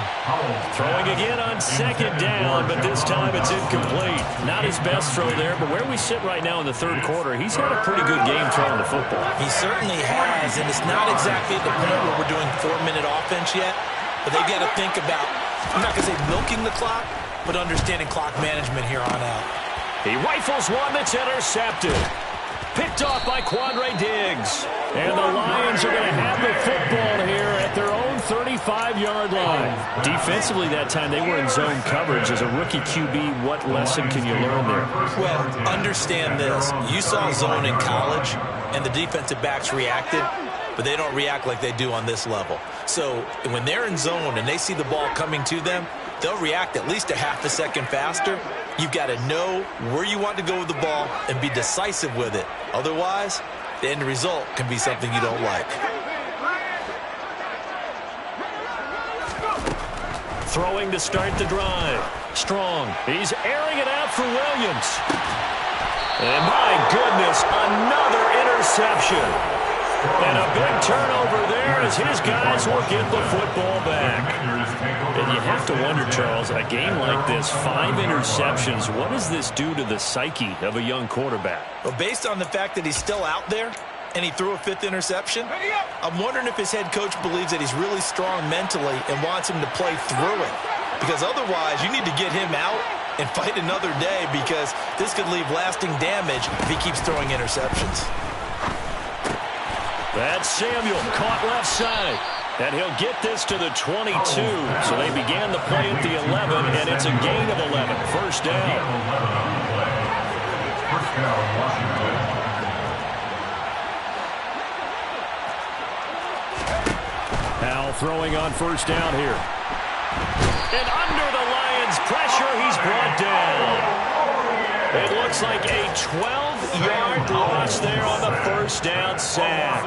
Throwing again on 2nd down, but this time it's incomplete. Not his best throw there, but where we sit right now in the 3rd quarter, he's had a pretty good game throwing the football. He certainly has, and it's not exactly at the point where we're doing 4-minute offense yet, but they've got to think about, I'm not going to say milking the clock, but understanding clock management here on out. He rifles one that's intercepted. Picked off by Quandre Diggs. And the Lions are going to have the football here at their own 35-yard line. Defensively that time, they were in zone coverage. As a rookie QB, what lesson can you learn there? Well, understand this. You saw zone in college, and the defensive backs reacted, but they don't react like they do on this level. So when they're in zone and they see the ball coming to them, they'll react at least a half a second faster. You've got to know where you want to go with the ball and be decisive with it. Otherwise, the end result can be something you don't like. Throwing to start the drive. Strong. He's airing it out for Williams. And my goodness, another interception. And a big turnover there as his guys will get the football back. And you have to wonder, Charles, a game like this, 5 interceptions, what does this do to the psyche of a young quarterback? Well, based on the fact that he's still out there and he threw a 5th interception, I'm wondering if his head coach believes that he's really strong mentally and wants him to play through it. Because otherwise, you need to get him out and fight another day, because this could leave lasting damage if he keeps throwing interceptions. That's Samuel, caught left side. And he'll get this to the 22. So they began the play at the 11, and it's a gain of 11. First down. Now throwing on first down here. And under the Lions' pressure, he's brought down. It looks like a 12-yard loss there on the first down sack.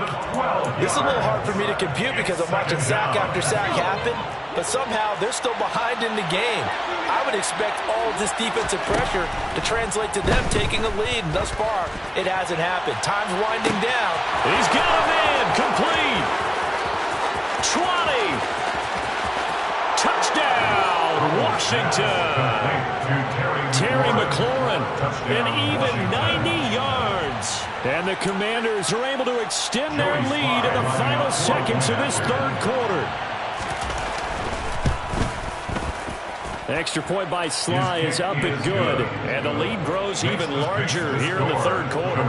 This is a little hard for me to compute because I'm watching sack after sack happen, but somehow they're still behind in the game. I would expect all of this defensive pressure to translate to them taking a lead, and thus far, it hasn't happened. Time's winding down. He's got a man, complete. 20. Touchdown, Washington. Terry McLaurin, an even 90 yards. And the Commanders are able to extend their lead in the final seconds of this 3rd quarter. Extra point by Sly is up and good. And the lead grows even larger here in the 3rd quarter.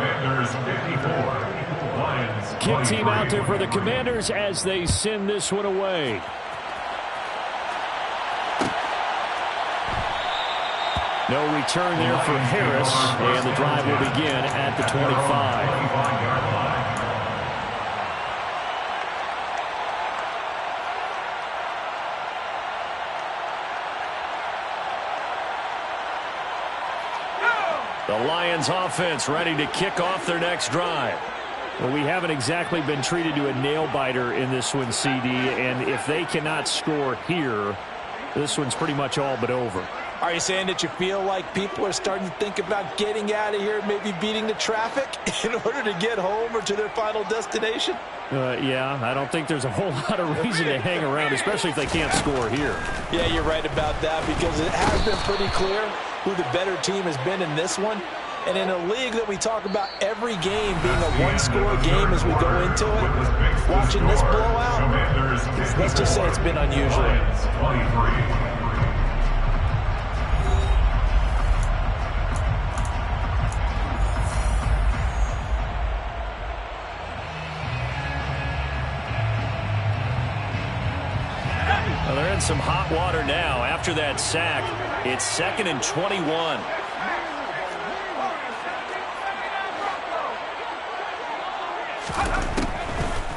Kick team out there for the Commanders as they send this one away. No return there for Harris, and the drive will begin at the 25. The Lions offense ready to kick off their next drive. Well, we haven't exactly been treated to a nail-biter in this one, CD, and if they cannot score here, this one's pretty much all but over. Are you saying that you feel like people are starting to think about getting out of here, maybe beating the traffic in order to get home or to their final destination? Yeah, I don't think there's a whole lot of reason to hang around, especially if they can't score here. Yeah, you're right about that because it has been pretty clear who the better team has been in this one. And in a league that we talk about every game being a one-score game as we go into it, watching this blowout, let's just say it's been unusual. 23. Well, they're in some hot water now. After that sack, it's 2nd and 21.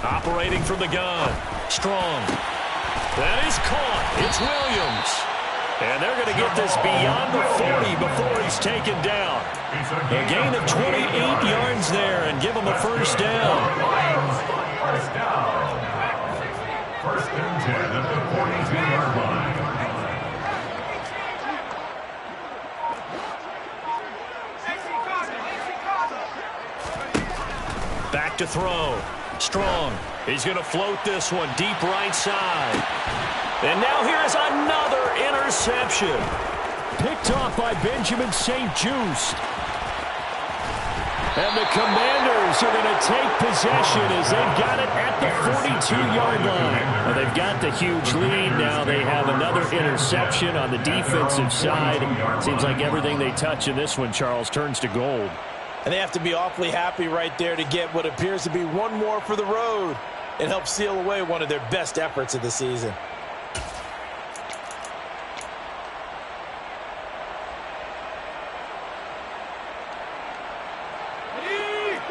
Operating from the gun. Strong. That is caught. It's Williams. And they're going to get this beyond the 40 before he's taken down. A gain of 28 yards there and give him a first down. First down. First and 10 at the 42-yard line. Back to throw. Strong. He's going to float this one deep right side. And now here's another interception. Picked off by Benjamin St-Juste. And the Commanders are going to take possession as they've got it at the 42-yard line. Well, they've got the huge lead. Now they have another interception on the defensive side. Seems like everything they touch in this one, Charles, turns to gold. And they have to be awfully happy right there to get what appears to be one more for the road. It helps seal away one of their best efforts of the season.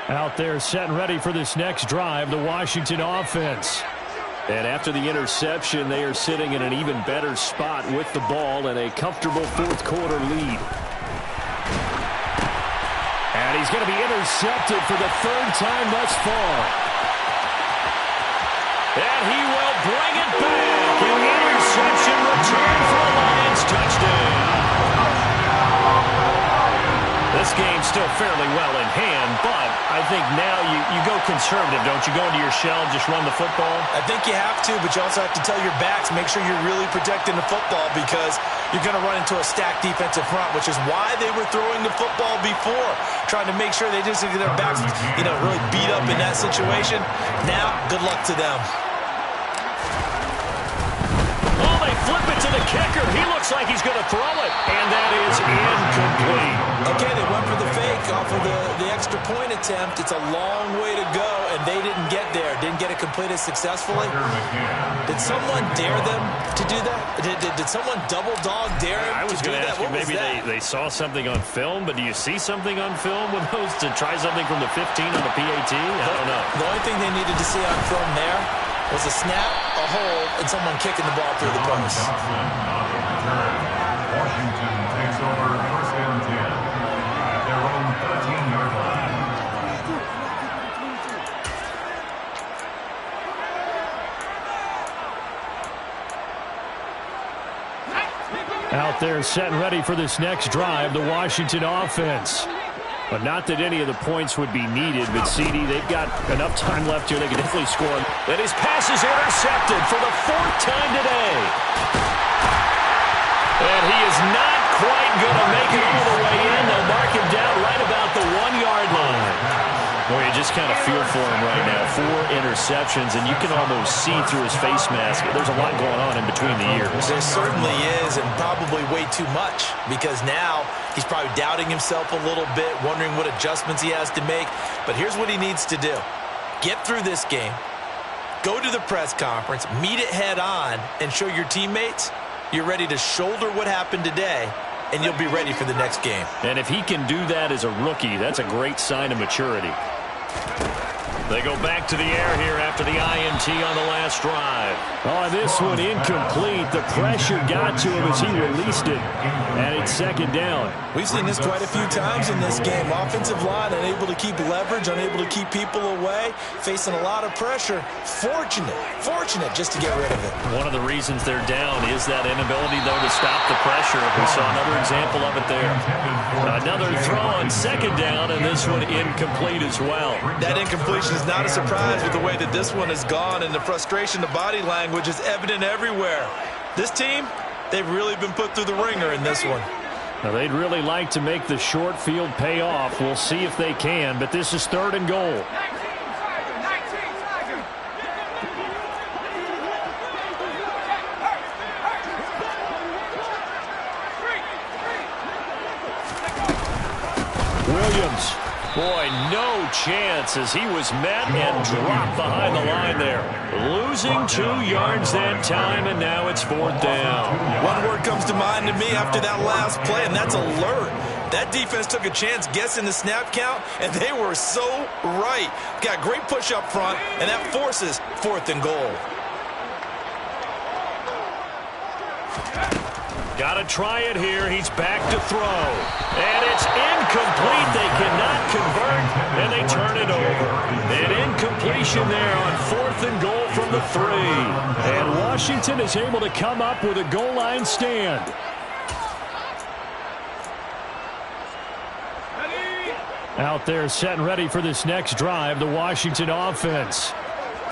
Out there set and ready for this next drive, the Washington offense. And after the interception, they are sitting in an even better spot with the ball and a comfortable fourth quarter lead. And he's going to be intercepted for the third time thus far. And he will bring it back. An interception return for a Lions touchdown. This game's still fairly well in hand, but I think now you go conservative, don't you? Go into your shell and just run the football? I think you have to, but you also have to tell your backs, make sure you're really protecting the football because you're going to run into a stacked defensive front, which is why they were throwing the football before, trying to make sure they just get their backs, really beat up in that situation. Now, good luck to them. Oh, they flip it to the kicker. He looks like he's going to throw it, and that is incomplete. Okay, they went for the fake off of the extra point attempt. It's a long way to go, and they didn't get there. Didn't get it completed successfully. Did someone dare them to do that? Did someone double dog dare him I was to do going to that? ask you, maybe they saw something on film, but do you see something on film with those to try something from the 15 on the PAT? I don't know. The only thing they needed to see on film there was a snap, a hold, and someone kicking the ball through the post. Washington takes over first and 10 at their own 13-yard line. Out there set and ready for this next drive, the Washington offense. But not that any of the points would be needed, but CD, they've got enough time left here. They can definitely score. And his pass is intercepted for the 4th time today. And he is not quite going to make it all the way in. They'll mark him down right about the 1-yard line. Boy, you just kind of feel for him right now. 4 interceptions, and you can almost see through his face mask. There's a lot going on in between the ears. There certainly is, and probably way too much, because now he's probably doubting himself a little bit, wondering what adjustments he has to make. But here's what he needs to do. Get through this game, go to the press conference, meet it head on, and show your teammates you're ready to shoulder what happened today, and you'll be ready for the next game. And if he can do that as a rookie, that's a great sign of maturity. They go back to the air here after the INT on the last drive. Oh, this one incomplete. The pressure got to him as he released it, and it's second down. We've seen this quite a few times in this game. Offensive line unable to keep leverage, unable to keep people away, facing a lot of pressure. Fortunate just to get rid of it. One of the reasons they're down is that inability, though, to stop the pressure. We saw another example of it there. Another throw on second down, and this one incomplete as well. That incompletion is not a surprise with the way that this one has gone, and the frustration, the body language is evident everywhere. This team, they've really been put through the ringer in this one. Now, they'd really like to make the short field pay off. We'll see if they can, but this is 3rd and goal. Williams. Boy, no chance as he was met and dropped behind the line there. Losing 2 yards that time, and now it's 4th down. One word comes to mind to me after that last play, and that's alert. That defense took a chance guessing the snap count, and they were so right. Got great push up front, and that forces 4th and goal. Got to try it here. He's back to throw. And it's incomplete. They cannot convert, and they turn it over. An incompletion there on 4th and goal from the 3. And Washington is able to come up with a goal line stand. Out there set and ready for this next drive, the Washington offense.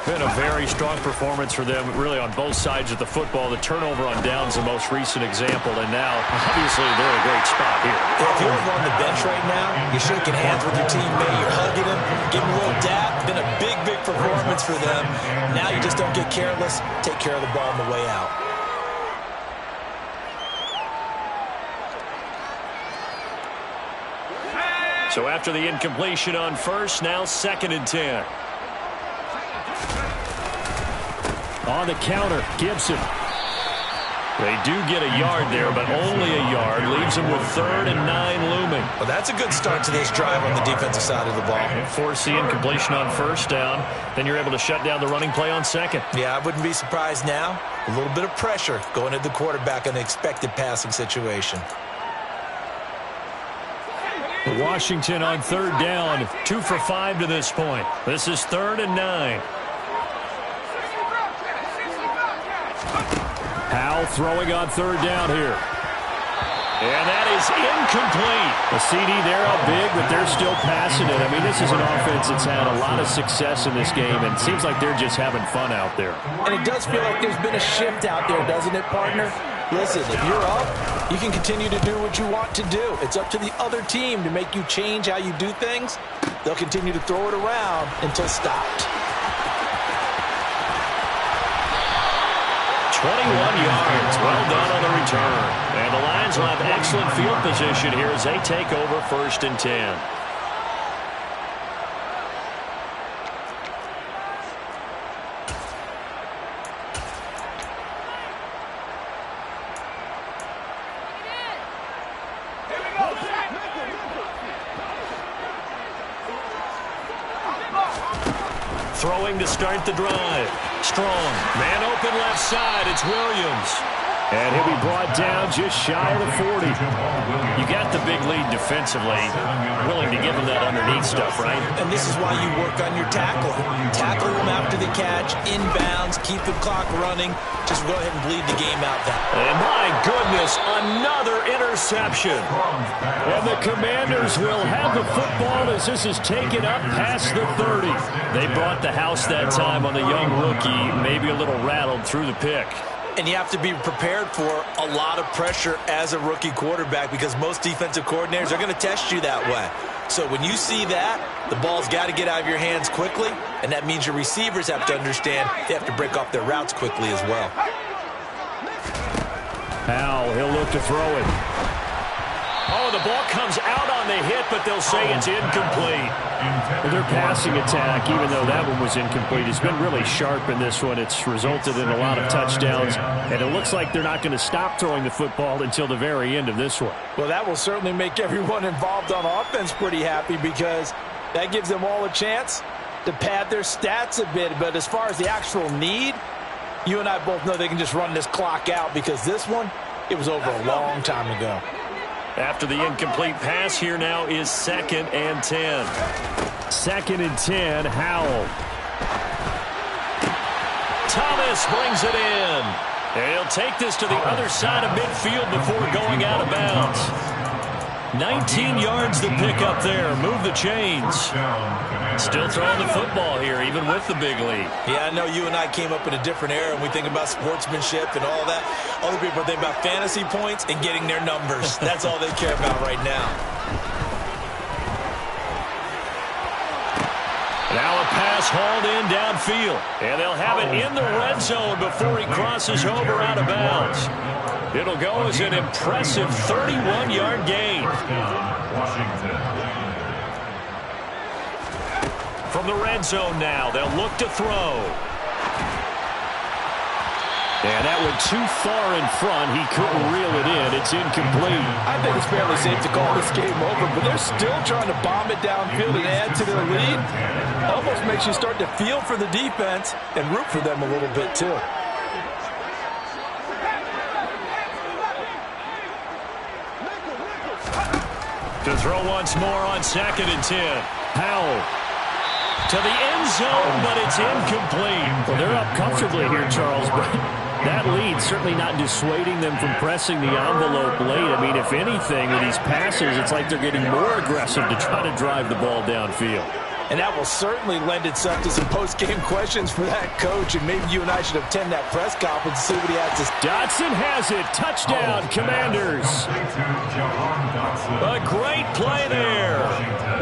Been a very strong performance for them, really, on both sides of the football. The turnover on downs, the most recent example, and now, obviously, they're in a great spot here. If you're on the bench right now, you're shaking hands with your teammate, you're hugging him, giving a little dap. Been a big performance for them. Now you just don't get careless. Take care of the ball on the way out. So after the incompletion on first, now 2nd and 10. On the counter, Gibson. They do get a yard there, but only a yard. Leaves them with 3rd and 9 looming. Well, that's a good start to this drive on the defensive side of the ball. Force the incompletion on first down. Then you're able to shut down the running play on second. Yeah, I wouldn't be surprised now. A little bit of pressure going at the quarterback in the expected passing situation. Washington on 3rd down. 2 for 5 to this point. This is 3rd and 9. Howell throwing on 3rd down here. And that is incomplete. The CD, they're up big, but they're still passing it. I mean, this is an offense that's had a lot of success in this game, and it seems like they're just having fun out there. And it does feel like there's been a shift out there, doesn't it, partner? Listen, if you're up, you can continue to do what you want to do. It's up to the other team to make you change how you do things. They'll continue to throw it around until stopped. 21 yards. Well done on the return. And the Lions will have excellent field position here as they take over 1st and 10. Throwing to start the drive. Strong. Man open left side. It's Williams. And he'll be brought down just shy of the 40. You got the big lead defensively. Willing to give him that underneath stuff, right? And this is why you work on your tackle. Tackle them after the catch, inbounds, keep the clock running. Just go ahead and bleed the game out that way. And my goodness, another interception. And the Commanders will have the football as this is taken up past the 30. They brought the house that time on the young rookie, maybe a little rattled through the pick. And you have to be prepared for a lot of pressure as a rookie quarterback because most defensive coordinators are going to test you that way. So when you see that, the ball's got to get out of your hands quickly, and that means your receivers have to understand they have to break off their routes quickly as well. Howell, he'll look to throw it. Oh, the ball comes out on the hit, but they'll say it's incomplete. Their passing attack, even though that one was incomplete, has been really sharp in this one. It's resulted in a lot of touchdowns, and it looks like they're not going to stop throwing the football until the very end of this one. Well, that will certainly make everyone involved on offense pretty happy because that gives them all a chance to pad their stats a bit. But as far as the actual need, you and I both know they can just run this clock out, because this one, it was over a long time ago. After the incomplete pass, here now is 2nd and 10. 2nd and 10, Howell. Thomas brings it in. And he'll take this to the other side of midfield before going out of bounds. 19 yards to pick up there. Move the chains. Still throwing the football here, even with the big lead. Yeah, I know you and I came up in a different era, and we think about sportsmanship and all that. Other people think about fantasy points and getting their numbers. That's all they care about right now. Now a pass hauled in downfield. And they'll have it in the red zone before he crosses over out of bounds. It'll go as an impressive 31-yard gain. From the red zone now, they'll look to throw. And that went too far in front. He couldn't reel it in. It's incomplete. I think it's fairly safe to call this game over, but they're still trying to bomb it downfield and add to their lead. Almost makes you start to feel for the defense and root for them a little bit, too. To throw once more on 2nd and 10. Howell to the end zone, but it's incomplete. Well, they're up comfortably here, Charles, but that lead certainly not dissuading them from pressing the envelope late. I mean, if anything, with these passes, it's like they're getting more aggressive to try to drive the ball downfield. And that will certainly lend itself to some post-game questions for that coach, and maybe you and I should attend that press conference to see what he has to say. Dotson has it. Touchdown, Commanders. A great play there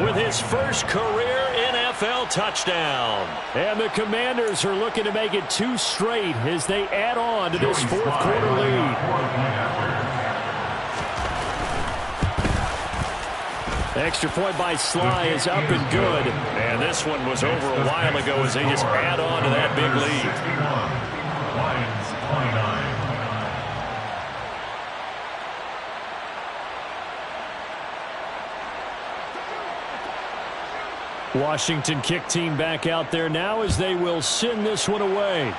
with his first career NFL touchdown. And the Commanders are looking to make it 2 straight as they add on to this 4th quarter lead. Extra point by Sly is up and good. And this one was over a while ago as they just add on to that big lead. Washington kick team back out there now as they will send this one away.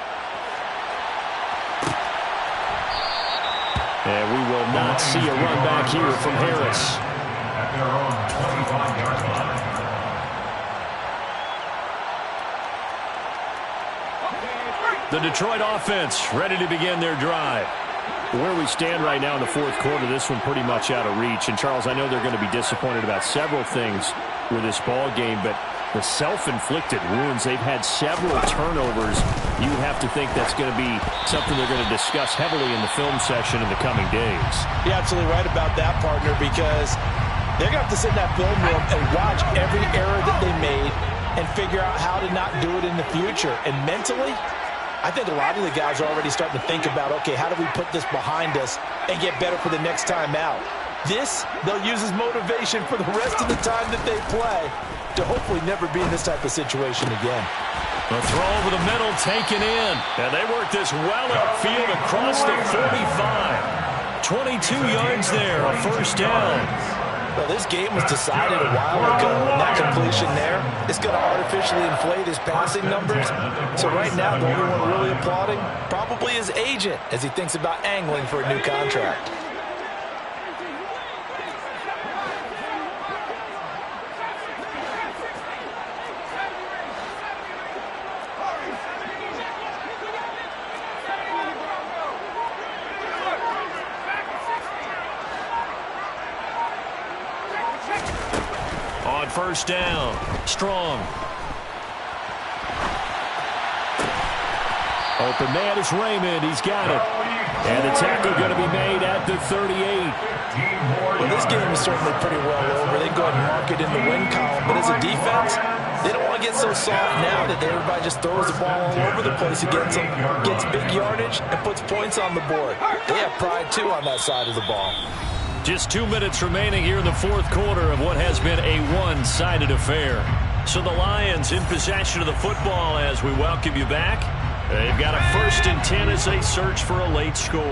And we will not see a run back here from Harris. At their own 25-yard line. The Detroit offense ready to begin their drive. Where we stand right now in the 4th quarter, this one pretty much out of reach. And, Charles, I know they're going to be disappointed about several things with this ball game, but the self-inflicted wounds, they've had several turnovers. You would have to think that's going to be something they're going to discuss heavily in the film session in the coming days. You're absolutely right about that, partner, because they're going to have to sit in that film room and watch every error that they made and figure out how to not do it in the future. And mentally, I think a lot of the guys are already starting to think about, okay, how do we put this behind us and get better for the next time out? This, they'll use as motivation for the rest of the time that they play to hopefully never be in this type of situation again. The throw over the middle taken in. And they work this well upfield across the 45. 22 yards there, a first down. Well, this game was decided a while ago, and that completion there is going to artificially inflate his passing numbers. So right now, the only one really applauding probably his agent as he thinks about angling for a new contract. First down. Strong. Open man is Raymond. He's got it. And the tackle going to be made at the 38. Well, this game is certainly pretty well over. They can go ahead and mark it in the win column. But as a defense, they don't want to get so soft now that everybody just throws the ball all over the place against them, gets big yardage, and puts points on the board. They have pride, too, on that side of the ball. Just 2 minutes remaining here in the 4th quarter of what has been a one-sided affair. So the Lions in possession of the football as we welcome you back. They've got a 1st and 10 as they search for a late score.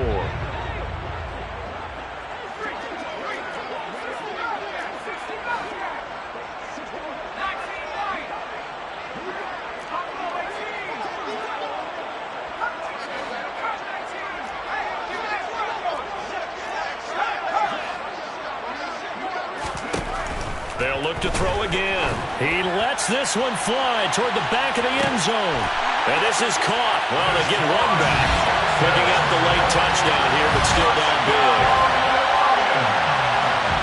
They'll look to throw again. He lets this one fly toward the back of the end zone. And this is caught. Well, they get one back. Picking up the late touchdown here, but still down big.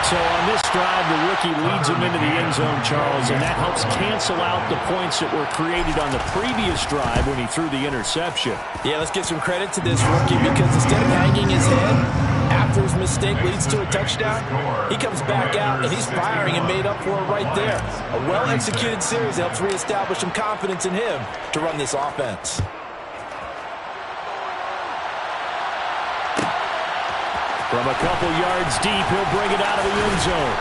So on this drive, the rookie leads him into the end zone, Charles, and that helps cancel out the points that were created on the previous drive when he threw the interception. Yeah, let's give some credit to this rookie because instead of hanging his head after his mistake leads to a touchdown, he comes back out and he's firing and made up for it right there. A well-executed series helps reestablish some confidence in him to run this offense. From a couple yards deep, he'll bring it out of the end zone.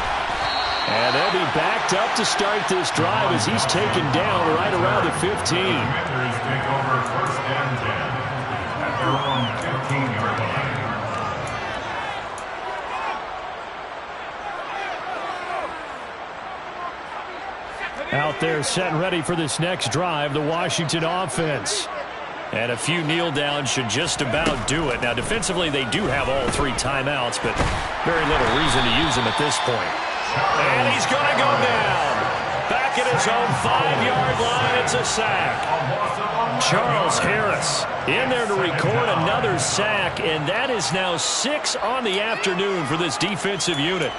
And they'll be backed up to start this drive as he's taken down right around the 15. Commanders take over 1st and 10 at their own 15-yard line. Out there set and ready for this next drive, the Washington offense. And a few kneel downs should just about do it. Now, defensively, they do have all 3 timeouts, but very little reason to use them at this point. And he's going to go down. Back at his own 5-yard line, it's a sack. Charles Harris in there to record another sack, and that is now 6 on the afternoon for this defensive unit.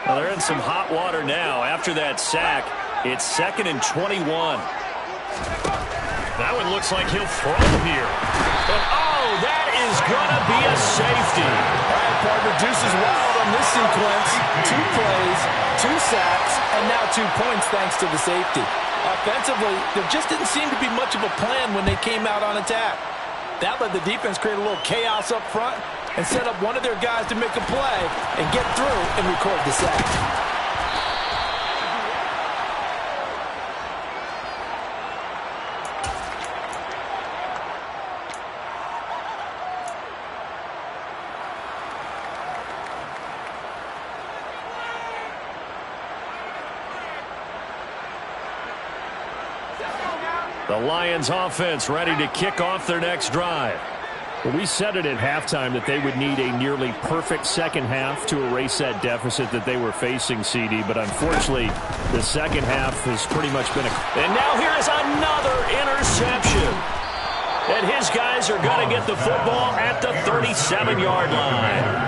Well, they're in some hot water now. After that sack, it's 2nd and 21. That one looks like he'll throw here. And, oh, that is going to be a safety. All right, partner, deuce is wild on this sequence. 2 plays, 2 sacks, and now 2 points thanks to the safety. Offensively, there just didn't seem to be much of a plan when they came out on attack. That let the defense create a little chaos up front and set up one of their guys to make a play and get through and record the sack. The Lions offense ready to kick off their next drive. Well, we said it at halftime that they would need a nearly perfect second half to erase that deficit that they were facing, CD. But unfortunately, the second half has pretty much been a... And now here is another interception. And his guys are going to get the football at the 37-yard line.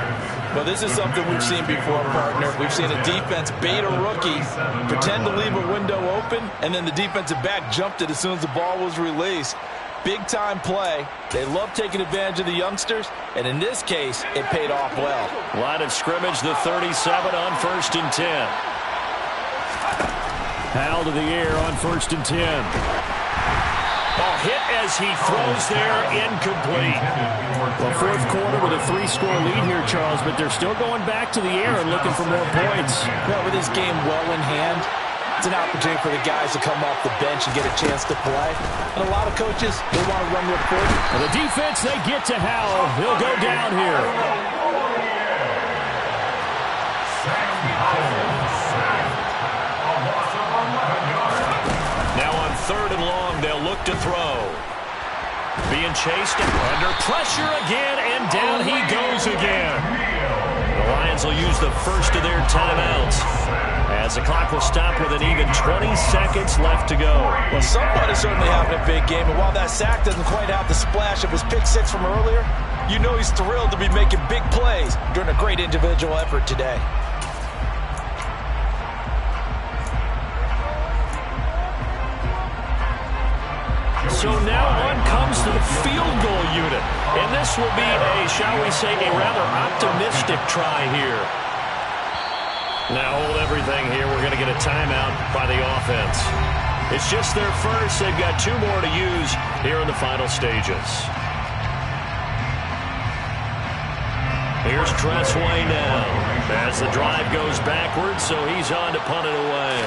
Well, this is something we've seen before, partner. We've seen a defense bait a rookie, pretend to leave a window open, and then the defensive back jumped it as soon as the ball was released. Big-time play. They love taking advantage of the youngsters, and in this case, it paid off well. Line of scrimmage, the 37 on 1st and 10. Howell to the air on 1st and 10. Ball hit as he throws there, incomplete. Well, 4th quarter with a 3-score lead here, Charles, but they're still going back to the air and looking for more points. Well, with this game well in hand, it's an opportunity for the guys to come off the bench and get a chance to play. And a lot of coaches, they want to run real quick. And the defense, they get to Howell. He'll go down here. Now on 3rd and long, they'll look to throw. Being chased under pressure again, and down he goes again. The Lions will use the first of their timeouts as the clock will stop with an even 20 seconds left to go. Well, somebody's certainly having a big game, and while that sack doesn't quite have the splash of his pick six from earlier, you know he's thrilled to be making big plays during a great individual effort today. So now on comes to the field goal unit. And this will be a, shall we say, a rather optimistic try here. Now hold everything here. We're going to get a timeout by the offense. It's just their first. They've got 2 more to use here in the final stages. Here's Tressway now as the drive goes backwards, so he's on to punt it away.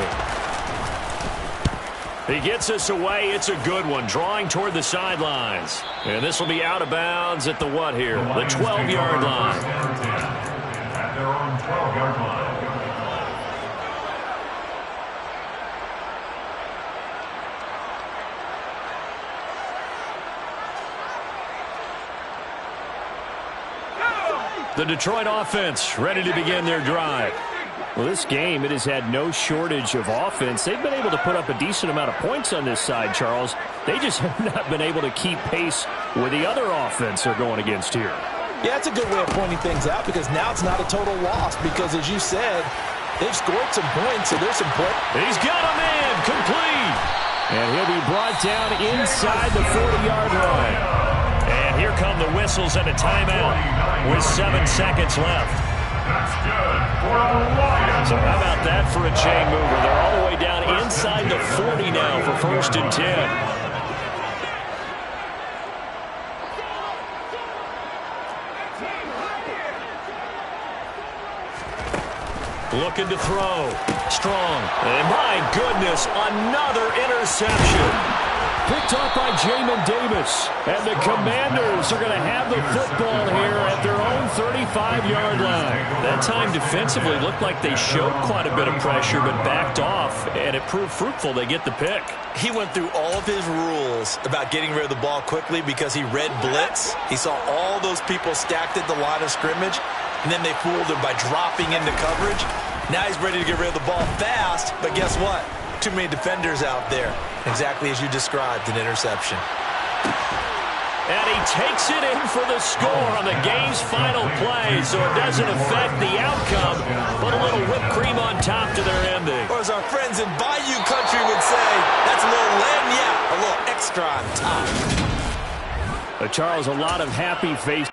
He gets us away. It's a good one, drawing toward the sidelines. And this will be out of bounds at the what here? The 12-yard line. At their own 12-yard line. The Detroit offense ready to begin their drive. Well, this game, it has had no shortage of offense. They've been able to put up a decent amount of points on this side, Charles. They just have not been able to keep pace with the other offense they're going against here. Yeah, that's a good way of pointing things out because now it's not a total loss because, as you said, they've scored some points, so there's some points. He's got a man complete. And he'll be brought down inside the 40-yard line. And here come the whistles and a timeout with 7 seconds left. That's good for the Lions. So how about that for a chain mover? They're all the way down inside the 40 now for 1st and 10. Looking to throw. Strong. And my goodness, another interception. Picked up by Jamin Davis. And the Commanders are going to have the football here at their own 35-yard line. That time defensively looked like they showed quite a bit of pressure but backed off, and it proved fruitful. They get the pick. He went through all of his rules about getting rid of the ball quickly because he read blitz. He saw all those people stacked at the line of scrimmage, and then they fooled him by dropping into coverage. Now he's ready to get rid of the ball fast, but guess what? Too many defenders out there. Exactly as you described, an interception. And he takes it in for the score on the game's final play, so it doesn't affect the outcome, but a little whipped cream on top to their ending. Or as our friends in Bayou Country would say, that's a little lagniappe, a little extra on top. Charles, a lot of happy faces.